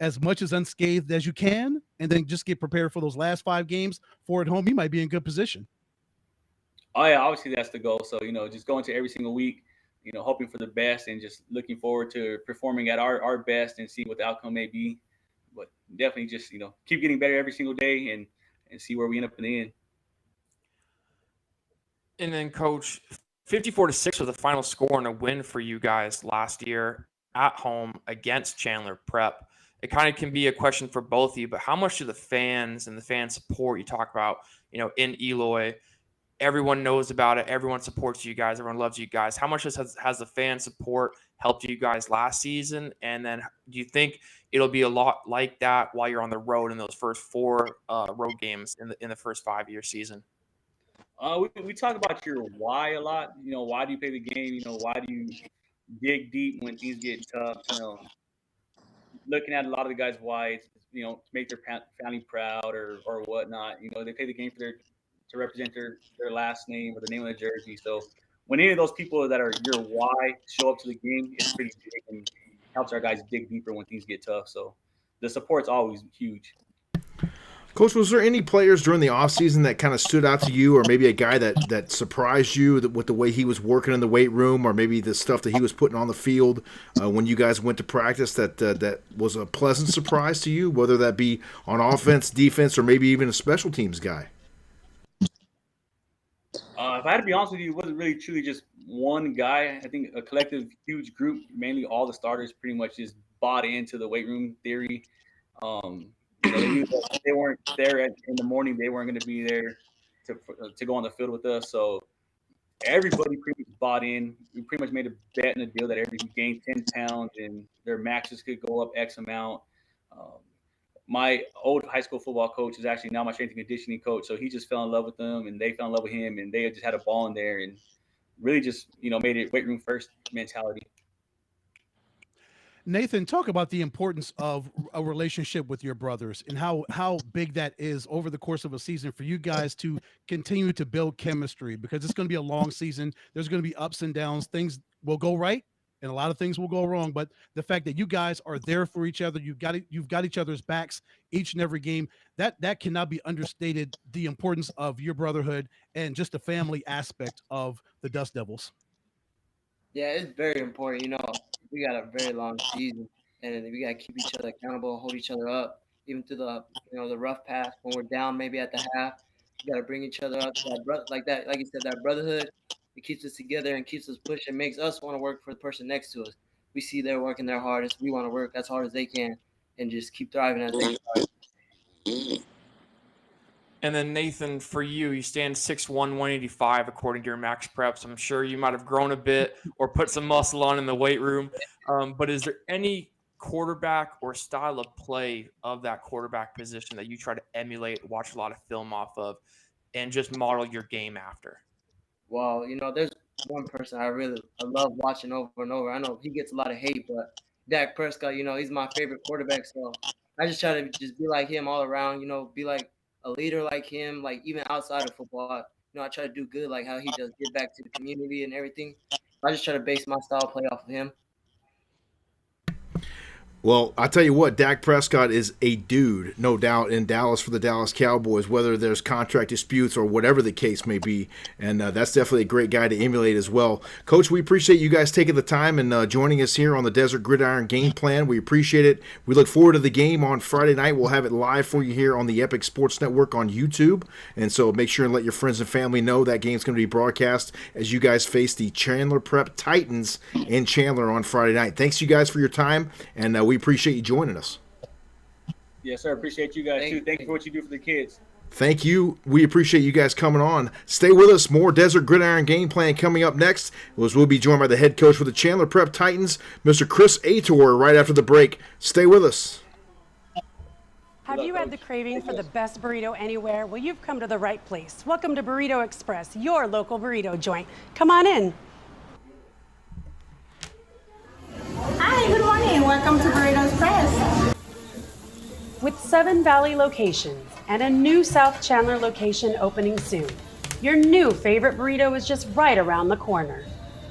as much as unscathed as you can, and then just get prepared for those last 5 games at home, you might be in good position. Oh yeah, obviously that's the goal. So, just going to every single week, hoping for the best and just looking forward to performing at our best and see what the outcome may be. But definitely just, keep getting better every single day and see where we end up in the end. And then, Coach, 54-6 was the final score and a win for you guys last year at home against Chandler Prep. It kind of can be a question for both of you, but how much do the fans and the fan support you talk about, in Eloy, everyone knows about it, everyone supports you guys, everyone loves you guys. How much has the fan support helped you guys last season? And then do you think it'll be a lot like that while you're on the road in those first 4 road games in the first 5-year season? We talk about your why a lot. Why do you play the game? Why do you dig deep when things get tough? Looking at a lot of the guys' why, to make their family proud or whatnot. They play the game to represent their last name or the name of the jersey. So when any of those people that are your why show up to the game, it's pretty big and helps our guys dig deeper when things get tough. So the support's always huge. Coach, was there any players during the offseason that kind of stood out to you, or maybe a guy that surprised you with the way he was working in the weight room, or maybe the stuff that he was putting on the field when you guys went to practice that was a pleasant surprise to you, whether that be on offense, defense, or maybe even a special teams guy? If I had to be honest with you, it wasn't really truly just one guy. I think a collective, huge group, mainly all the starters pretty much just bought into the weight room theory. They knew that if they weren't there in the morning, they weren't going to be there to go on the field with us. So everybody pretty much bought in. We pretty much made a bet and a deal that everybody gained 10 pounds and their maxes could go up X amount. My old high school football coach is actually now my strength and conditioning coach. So he just fell in love with them and they fell in love with him and they just had a ball in there and really just, made it weight room first mentality. Nathan, talk about the importance of a relationship with your brothers and how big that is over the course of a season for you guys to continue to build chemistry, because it's going to be a long season. There's going to be ups and downs. Things will go right and a lot of things will go wrong. But the fact that you guys are there for each other, you've got each other's backs each and every game, that cannot be understated, the importance of your brotherhood and just the family aspect of the Dust Devils. Yeah, it's very important. We got a very long season, and we got to keep each other accountable, hold each other up, even through the the rough path when we're down maybe at the half. We got to bring each other up. Like you said, that brotherhood, it keeps us together and keeps us pushing, makes us want to work for the person next to us. We see they're working their hardest. We want to work as hard as they can and just keep thriving as they thrive. And then, Nathan, for you, you stand 6'1", 185 according to your max preps. I'm sure you might have grown a bit or put some muscle on in the weight room. But is there any quarterback or style of play of that quarterback position that you try to emulate, watch a lot of film off of, and just model your game after? Well, there's one person I love watching over and over. I know he gets a lot of hate, but Dak Prescott, he's my favorite quarterback. So I just try to just be like him all around, be like a leader like him, like even outside of football. I try to do good like how he does, give back to the community and everything. I just try to base my style play off of him. Well, I tell you what, Dak Prescott is a dude, no doubt, in Dallas for the Dallas Cowboys, whether there's contract disputes or whatever the case may be. And that's definitely a great guy to emulate as well. Coach, we appreciate you guys taking the time and joining us here on the Desert Gridiron Game Plan. We appreciate it. We look forward to the game on Friday night. We'll have it live for you here on the Epic Sports Network on YouTube. And so make sure and let your friends and family know that game's going to be broadcast as you guys face the Chandler Prep Titans in Chandler on Friday night. Thanks, you guys, for your time. And we appreciate you joining us. Yes, sir. Appreciate you guys, too. Thank you for what you do for the kids. Thank you. We appreciate you guys coming on. Stay with us. More Desert Gridiron Game Plan coming up next. We'll be joined by the head coach for the Chandler Prep Titans, Mr. Chris Ator, right after the break. Stay with us. Have you had the craving for the best burrito anywhere? Well, you've come to the right place. Welcome to Burrito Express, your local burrito joint. Come on in. welcome to Burritos Press. With 7 Valley locations and a new South Chandler location opening soon, your new favorite burrito is just right around the corner.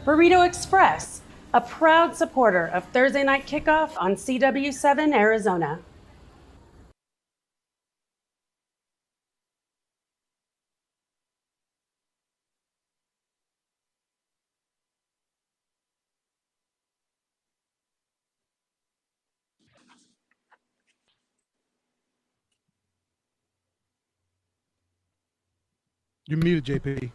Burrito Express, a proud supporter of Thursday Night Kickoff on CW7 Arizona. You're muted, JP.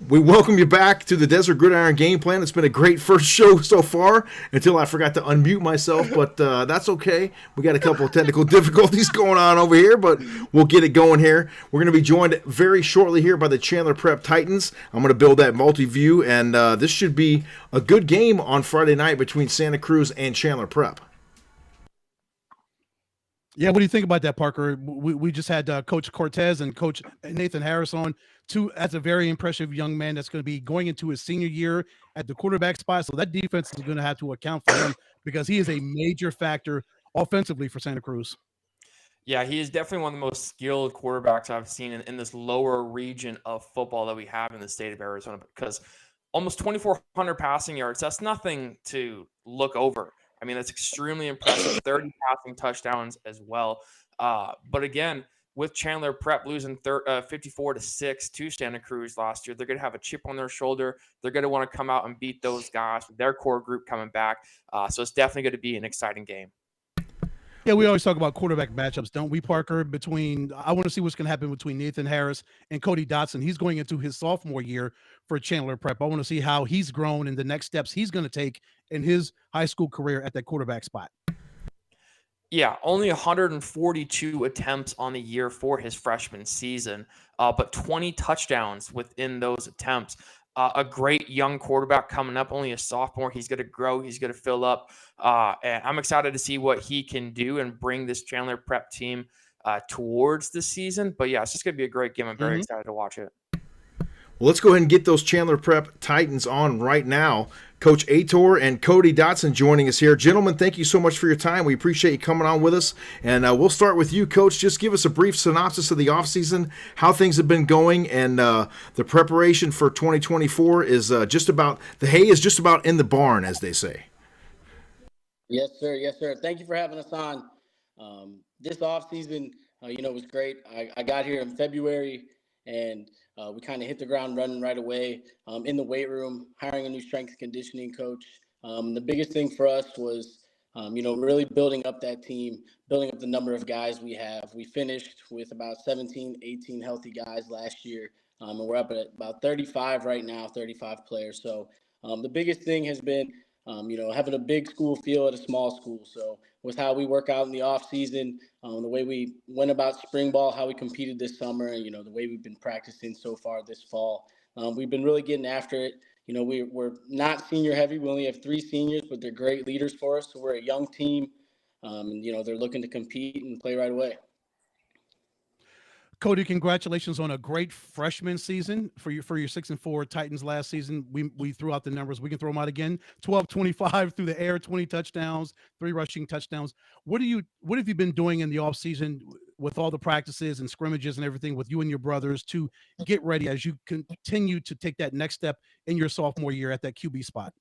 We welcome you back to the Desert Gridiron Game Plan. It's been a great first show so far until I forgot to unmute myself, but that's okay. We got a couple of technical difficulties going on over here, but we'll get it going here. We're going to be joined very shortly here by the Chandler Prep Titans. I'm going to build that multi-view, and this should be a good game on Friday night between Santa Cruz and Chandler Prep. Yeah, what do you think about that, Parker? We just had Coach Cortez and Coach Nathan Harris on. That's a very impressive young man that's going to be going into his senior year at the quarterback spot. So that defense is going to have to account for him because he is a major factor offensively for Santa Cruz. Yeah, he is definitely one of the most skilled quarterbacks I've seen in this lower region of football that we have in the state of Arizona, because almost 2,400 passing yards, that's nothing to look over. I mean, that's extremely impressive. 30 passing touchdowns as well. But again, with Chandler Prep losing 54-6 to Santa Cruz last year, they're going to have a chip on their shoulder. They're going to want to come out and beat those guys with their core group coming back. So it's definitely going to be an exciting game. Yeah, we always talk about quarterback matchups, don't we, Parker? I want to see what's going to happen between Nathan Harris and Cody Dotson. He's going into his sophomore year for Chandler Prep. I want to see how he's grown and the next steps he's going to take in his high school career at that quarterback spot. Yeah, only 142 attempts on the year for his freshman season, but 20 touchdowns within those attempts. A great young quarterback coming up, only a sophomore. He's going to grow. He's going to fill up. And I'm excited to see what he can do and bring this Chandler Prep team towards the season. But, yeah, it's just going to be a great game. I'm very excited to watch it. Well, let's go ahead and get those Chandler Prep Titans on right now. Coach Aitor and Cody Dotson joining us here. Gentlemen, thank you so much for your time. We appreciate you coming on with us. And we'll start with you, Coach. Just give us a brief synopsis of the offseason, how things have been going, and the preparation for 2024 is just about – the hay is just about in the barn, as they say. Yes, sir. Yes, sir. Thank you for having us on. This offseason, was great. I got here in February, and we kind of hit the ground running right away in the weight room, hiring a new strength and conditioning coach. The biggest thing for us was, really building up that team, building up the number of guys we have. We finished with about 17, 18 healthy guys last year, and we're up at about 35 right now, 35 players. So the biggest thing has been, having a big school feel at a small school. So with how we work out in the off season, the way we went about spring ball, how we competed this summer, and, the way we've been practicing so far this fall, we've been really getting after it. We're not senior heavy. We only have 3 seniors, but they're great leaders for us. So we're a young team, and, they're looking to compete and play right away. Cody, congratulations on a great freshman season for your 6-4 Titans last season. We threw out the numbers. We can throw them out again. 12-25 through the air, 20 touchdowns, 3 rushing touchdowns. What have you been doing in the offseason with all the practices and scrimmages and everything with you and your brothers to get ready as you continue to take that next step in your sophomore year at that QB spot?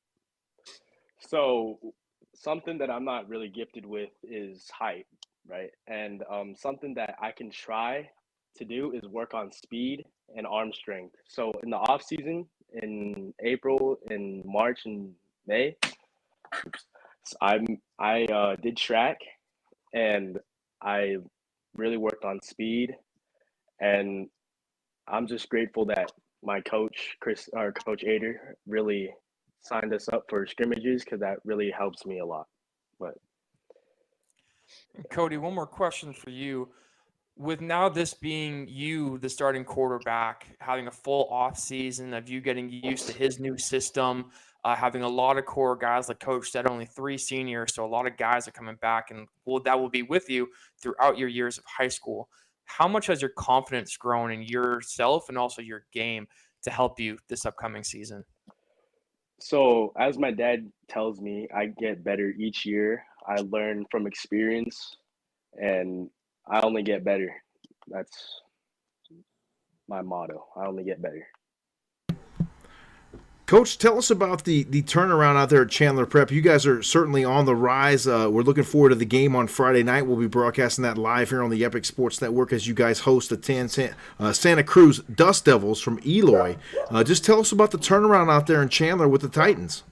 So something that I'm not really gifted with is height, right? And something that I can try to do is work on speed and arm strength. So in the off season, in April, in March, and May, I did track, and I really worked on speed. And I'm just grateful that my coach, Coach Aitor, really signed us up for scrimmages, because that really helps me a lot. But Cody, one more question for you. With now this being you, the starting quarterback, having a full off season of you getting used to his new system, having a lot of core guys, like Coach said, only 3 seniors, so a lot of guys are coming back, and that will be with you throughout your years of high school. How much has your confidence grown in yourself and also your game to help you this upcoming season? So as my dad tells me, I get better each year. I learn from experience, and I only get better. That's my motto. I only get better. Coach, tell us about the turnaround out there at Chandler Prep. You guys are certainly on the rise. We're looking forward to the game on Friday night. We'll be broadcasting that live here on the Epic Sports Network as you guys host the Santa Cruz Dust Devils from Eloy. Just tell us about the turnaround out there in Chandler with the Titans.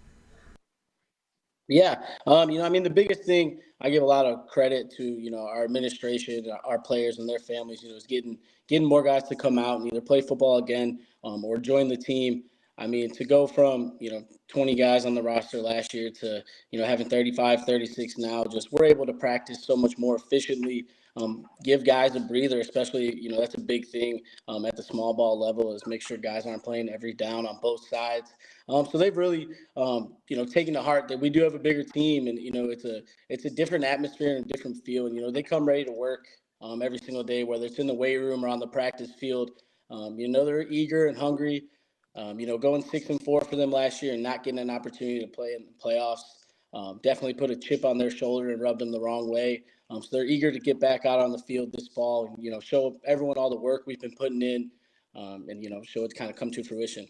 Yeah, the biggest thing I give a lot of credit to, our administration, our players, and their families. Is getting more guys to come out and either play football again or join the team. To go from 20 guys on the roster last year to having 35, 36 now, just we're able to practice so much more efficiently. Give guys a breather, especially that's a big thing at the small ball level, is make sure guys aren't playing every down on both sides. So they've really taken to heart that we do have a bigger team, and it's a different atmosphere and a different feel. And they come ready to work every single day, whether it's in the weight room or on the practice field. They're eager and hungry. Going 6-4 for them last year and not getting an opportunity to play in the playoffs definitely put a chip on their shoulder and rubbed them the wrong way. So they're eager to get back out on the field this fall and, show everyone all the work we've been putting in and, show it's kind of come to fruition.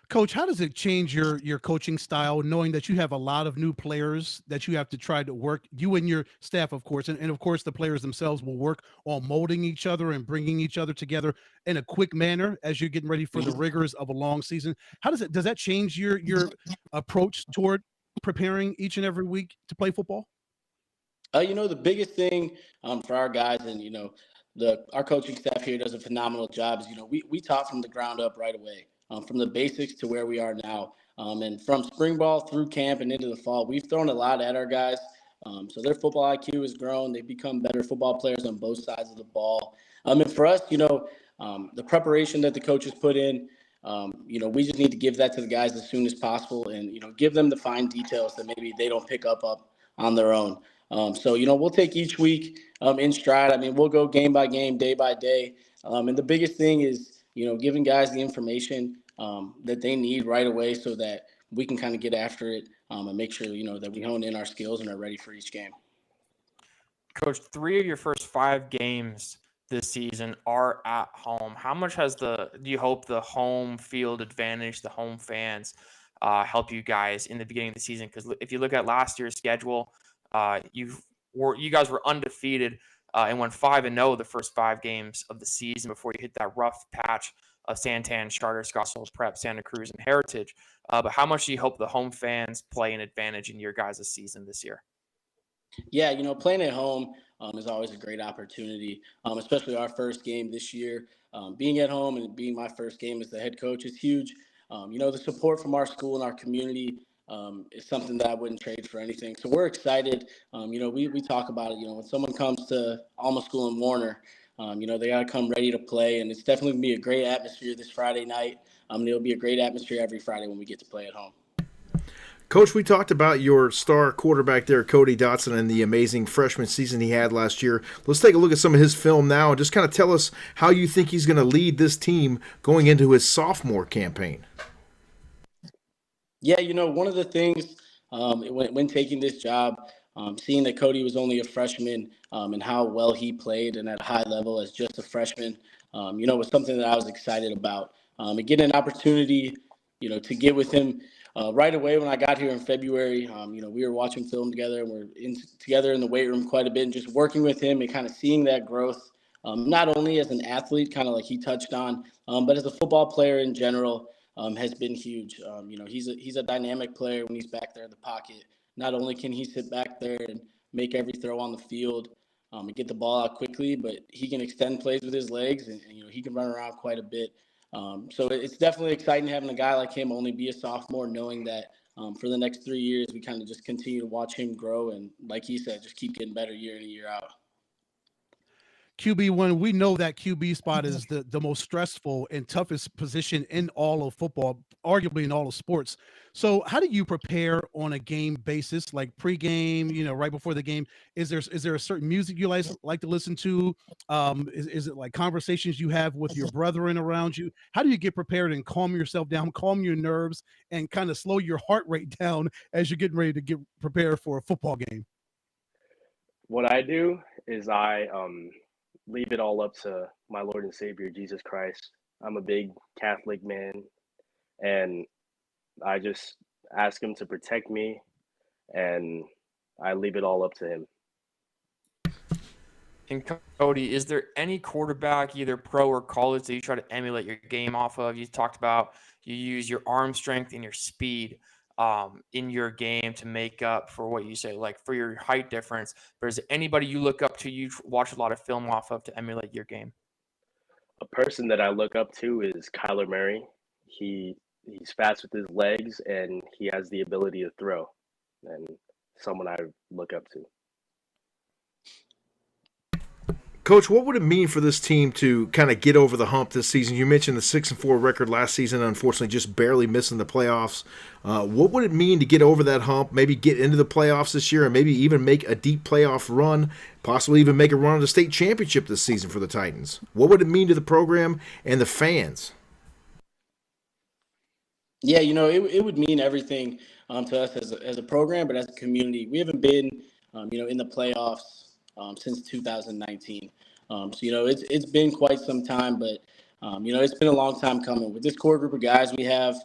Coach, how does it change your coaching style, knowing that you have a lot of new players that you have to try to work, you and your staff, of course, and of course the players themselves will work on molding each other and bringing each other together in a quick manner as you're getting ready for the rigors of a long season? Does that change your approach toward preparing each and every week to play football? The biggest thing for our guys and, our coaching staff here does a phenomenal job is, we taught from the ground up right away. From the basics to where we are now. And from spring ball through camp and into the fall, we've thrown a lot at our guys. So their football IQ has grown. They've become better football players on both sides of the ball. And for us, the preparation that the coaches put in, we just need to give that to the guys as soon as possible and, give them the fine details that maybe they don't pick up on their own. So, we'll take each week in stride. We'll go game by game, day by day. And the biggest thing is, giving guys the information that they need right away so that we can kind of get after it and make sure, that we hone in our skills and are ready for each game. Coach, 3 of your first 5 games this season are at home. How much do you hope the home field advantage, the home fans help you guys in the beginning of the season? Because if you look at last year's schedule, you guys were undefeated and went 5-0 the first 5 games of the season before you hit that rough patch of Santan, Charter, Scottsdale Prep, Santa Cruz, and Heritage. But how much do you hope the home fans play an advantage in your guys' season this year? Yeah, playing at home is always a great opportunity, especially our first game this year. Being at home and being my first game as the head coach is huge. The support from our school and our community is something that I wouldn't trade for anything. So we're excited. We talk about it. When someone comes to Alma School in Warner, they got to come ready to play. And it's definitely going to be a great atmosphere this Friday night. It'll be a great atmosphere every Friday when we get to play at home. Coach, we talked about your star quarterback there, Cody Dotson, and the amazing freshman season he had last year. Let's take a look at some of his film now and just kind of tell us how you think he's going to lead this team going into his sophomore campaign. Yeah, one of the things when taking this job, seeing that Cody was only a freshman and how well he played and at a high level as just a freshman, was something that I was excited about. And getting an opportunity, to get with him right away when I got here in February. We were watching film together and we're together in the weight room quite a bit and just working with him and kind of seeing that growth, not only as an athlete, kind of like he touched on, but as a football player in general. Has been huge. He's a dynamic player when he's back there in the pocket. Not only can he sit back there and make every throw on the field and get the ball out quickly, but he can extend plays with his legs and he can run around quite a bit. So it's definitely exciting having a guy like him only be a sophomore, knowing that for the next 3 years, we kind of just continue to watch him grow. And like he said, just keep getting better year in and year out. QB1, we know that QB spot is the most stressful and toughest position in all of football, arguably in all of sports. So how do you prepare on a game basis, like pregame, right before the game? Is there a certain music you like to listen to? Is it like conversations you have with your brethren around you? How do you get prepared and calm yourself down, calm your nerves, and kind of slow your heart rate down as you're getting ready to get prepared for a football game? What I do is I leave it all up to my Lord and Savior, Jesus Christ. I'm a big Catholic man, and I just ask him to protect me, and I leave it all up to him. And Cody, is there any quarterback, either pro or college, that you try to emulate your game off of? You talked about you use your arm strength and your speed in your game to make up for what you say, like for your height difference. But is there anybody you look up to, you watch a lot of film off of, to emulate your game? A person that I look up to is Kyler Murray. He's fast with his legs, and he has the ability to throw, and someone I look up to. Coach, what would it mean for this team to kind of get over the hump this season? You mentioned the 6-4 record last season, unfortunately just barely missing the playoffs. What would it mean to get over that hump, maybe get into the playoffs this year, and maybe even make a deep playoff run, possibly even make a run at the state championship this season for the Titans? What would it mean to the program and the fans? Yeah, it would mean everything to us as a program, but as a community. We haven't been, in the playoffs since 2019. So, it's been quite some time, but, it's been a long time coming. With this core group of guys we have,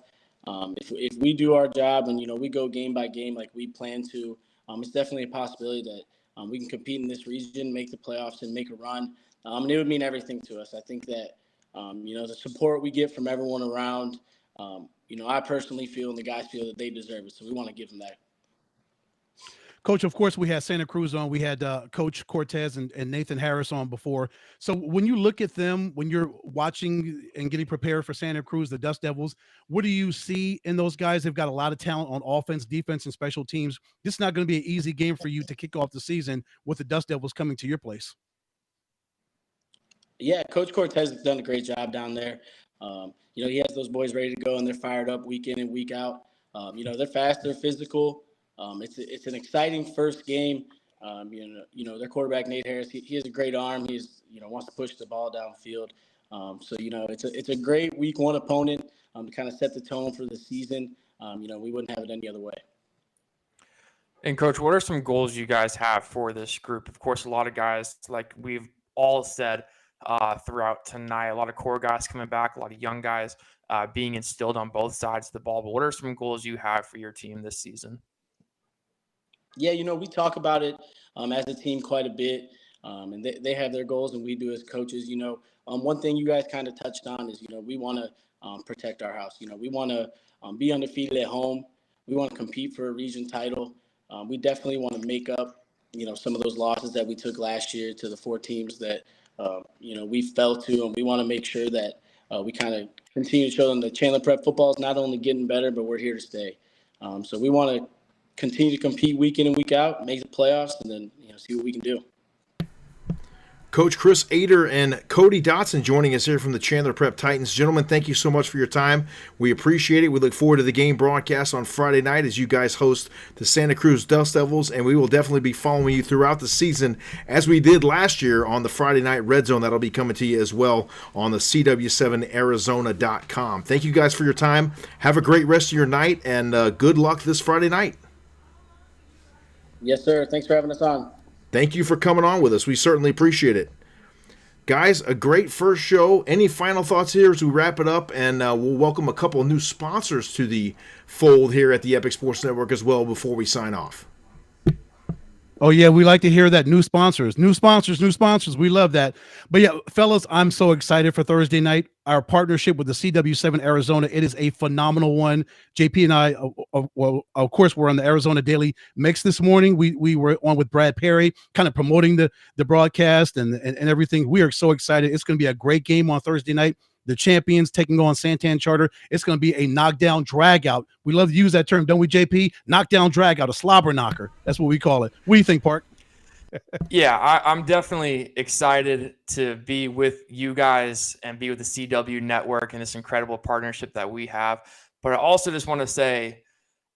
if we do our job and, we go game by game like we plan to, it's definitely a possibility that we can compete in this region, make the playoffs, and make a run. And it would mean everything to us. I think that, the support we get from everyone around, I personally feel and the guys feel that they deserve it. So we want to give them that. Coach, of course, we had Santa Cruz on. We had Coach Cortez and Nathan Harris on before. So when you look at them, when you're watching and getting prepared for Santa Cruz, the Dust Devils, what do you see in those guys? They've got a lot of talent on offense, defense, and special teams. This is not going to be an easy game for you to kick off the season with the Dust Devils coming to your place. Yeah, Coach Cortez has done a great job down there. He has those boys ready to go, and they're fired up week in and week out. They're fast, they're physical. It's an exciting first game. Their quarterback Nate Harris, he has a great arm. He's wants to push the ball downfield. It's a great week one opponent to kind of set the tone for the season. We wouldn't have it any other way. And Coach, what are some goals you guys have for this group? Of course, a lot of guys, like we've all said throughout tonight, a lot of core guys coming back, a lot of young guys being instilled on both sides of the ball. But what are some goals you have for your team this season? Yeah, we talk about it as a team quite a bit, and they have their goals, and we do as coaches. One thing you guys kind of touched on is, we want to protect our house. We want to be undefeated at home. We want to compete for a region title. We definitely want to make up, some of those losses that we took last year to the 4 teams that, we fell to, and we want to make sure that we kind of continue to show them that Chandler Prep football is not only getting better, but we're here to stay. So we want to continue to compete week in and week out, make the playoffs, and then see what we can do. Coach Chris Ader and Cody Dotson joining us here from the Chandler Prep Titans. Gentlemen, thank you so much for your time. We appreciate it. We look forward to the game broadcast on Friday night as you guys host the Santa Cruz Dust Devils, and we will definitely be following you throughout the season as we did last year on the Friday Night Red Zone. That'll be coming to you as well on the CW7Arizona.com. Thank you guys for your time. Have a great rest of your night, and good luck this Friday night. Yes, sir. Thanks for having us on. Thank you for coming on with us. We certainly appreciate it. Guys, a great first show. Any final thoughts here as we wrap it up? And we'll welcome a couple of new sponsors to the fold here at the Epic Sports Network as well before we sign off. Oh, yeah, we like to hear that. New sponsors. We love that. But, yeah, fellas, I'm so excited for Thursday night. Our partnership with the CW7 Arizona, it is a phenomenal one. JP and I, of course, we're on the Arizona Daily Mix this morning. We were on with Brad Perry, kind of promoting the broadcast and everything. We are so excited. It's going to be a great game on Thursday night. The champions taking on Santan Charter. It's going to be a knockdown drag-out. We love to use that term, don't we, JP? Knockdown drag-out, a slobber knocker. That's what we call it. What do you think, Park? Yeah, I'm definitely excited to be with you guys and be with the CW network and this incredible partnership that we have. But I also just want to say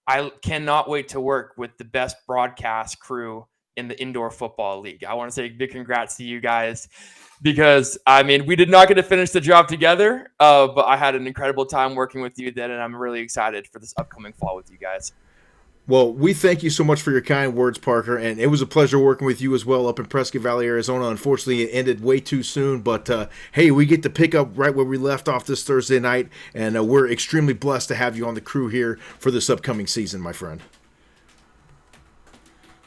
I cannot wait to work with the best broadcast crew in the indoor football league. I want to say big congrats to you guys because, I mean, we did not get to finish the job together, but I had an incredible time working with you then, and I'm really excited for this upcoming fall with you guys. Well, we thank you so much for your kind words, Parker, and it was a pleasure working with you as well up in Prescott Valley, Arizona. Unfortunately, it ended way too soon, but hey, we get to pick up right where we left off this Thursday night, and we're extremely blessed to have you on the crew here for this upcoming season, my friend.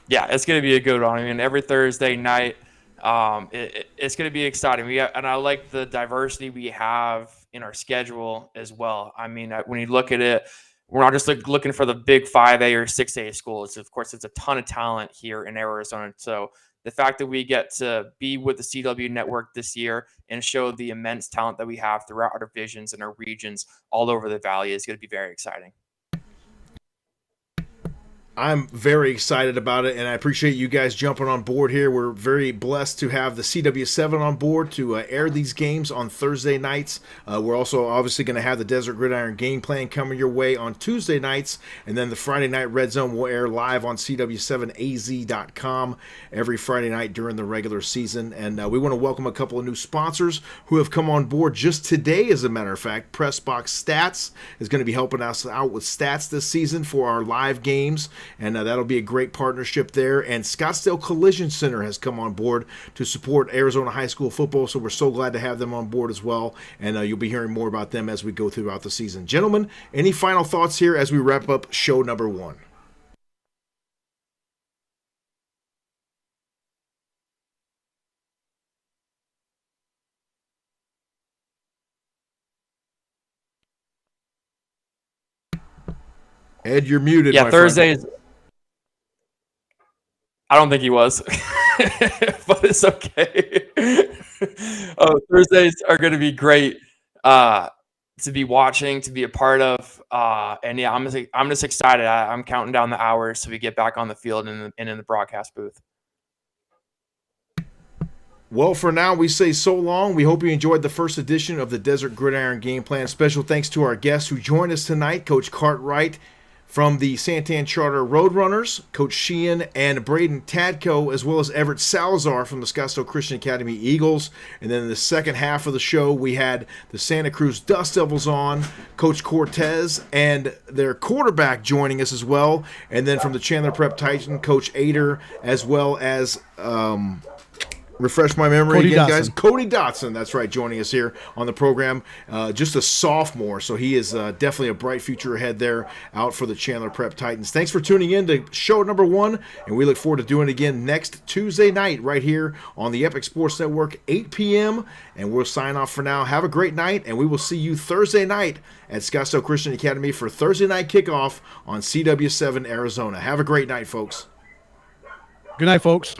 Yeah, it's going to be a good one. I mean, every Thursday night, it's going to be exciting. And I like the diversity we have in our schedule as well. I mean, when you look at it, we're not just looking for the big 5A or 6A schools. Of course, it's a ton of talent here in Arizona. So the fact that we get to be with the CW network this year and show the immense talent that we have throughout our divisions and our regions all over the valley is going to be very exciting. I'm very excited about it, and I appreciate you guys jumping on board here. We're very blessed to have the CW7 on board to air these games on Thursday nights. We're also obviously going to have the Desert Gridiron Game Plan coming your way on Tuesday nights, and then the Friday Night Red Zone will air live on CW7AZ.com every Friday night during the regular season. And we want to welcome a couple of new sponsors who have come on board just today, as a matter of fact. Pressbox Stats is going to be helping us out with stats this season for our live games. And that'll be a great partnership there. And Scottsdale Collision Center has come on board to support Arizona high school football, so we're so glad to have them on board as well. And you'll be hearing more about them as we go throughout the season. Gentlemen, any final thoughts here as we wrap up show number 1? Ed, you're muted. Yeah, Thursdays. I don't think he was, but it's okay. Thursdays are going to be great to be watching, to be a part of, and yeah, I'm just excited. I'm counting down the hours so we get back on the field and in the broadcast booth. Well, for now, we say so long. We hope you enjoyed the first edition of the Desert Gridiron Game Plan. Special thanks to our guests who joined us tonight, Coach Cartwright from the Santan Charter Roadrunners, Coach Sheehan and Braden Tadco, as well as Everett Salazar from the Scottsdale Christian Academy Eagles. And then in the second half of the show, we had the Santa Cruz Dust Devils on, Coach Cortez, and their quarterback joining us as well. And then from the Chandler Prep Titan, Coach Ader, as well as refresh my memory Cody again, Dotson. guys. Cody Dotson, that's right, joining us here on the program. Just a sophomore, so he is definitely a bright future ahead there out for the Chandler Prep Titans. Thanks for tuning in to show number 1, and we look forward to doing it again next Tuesday night right here on the Epic Sports Network, 8 p.m., and we'll sign off for now. Have a great night, and we will see you Thursday night at Scottsdale Christian Academy for Thursday Night Kickoff on CW7 Arizona. Have a great night, folks. Good night, folks.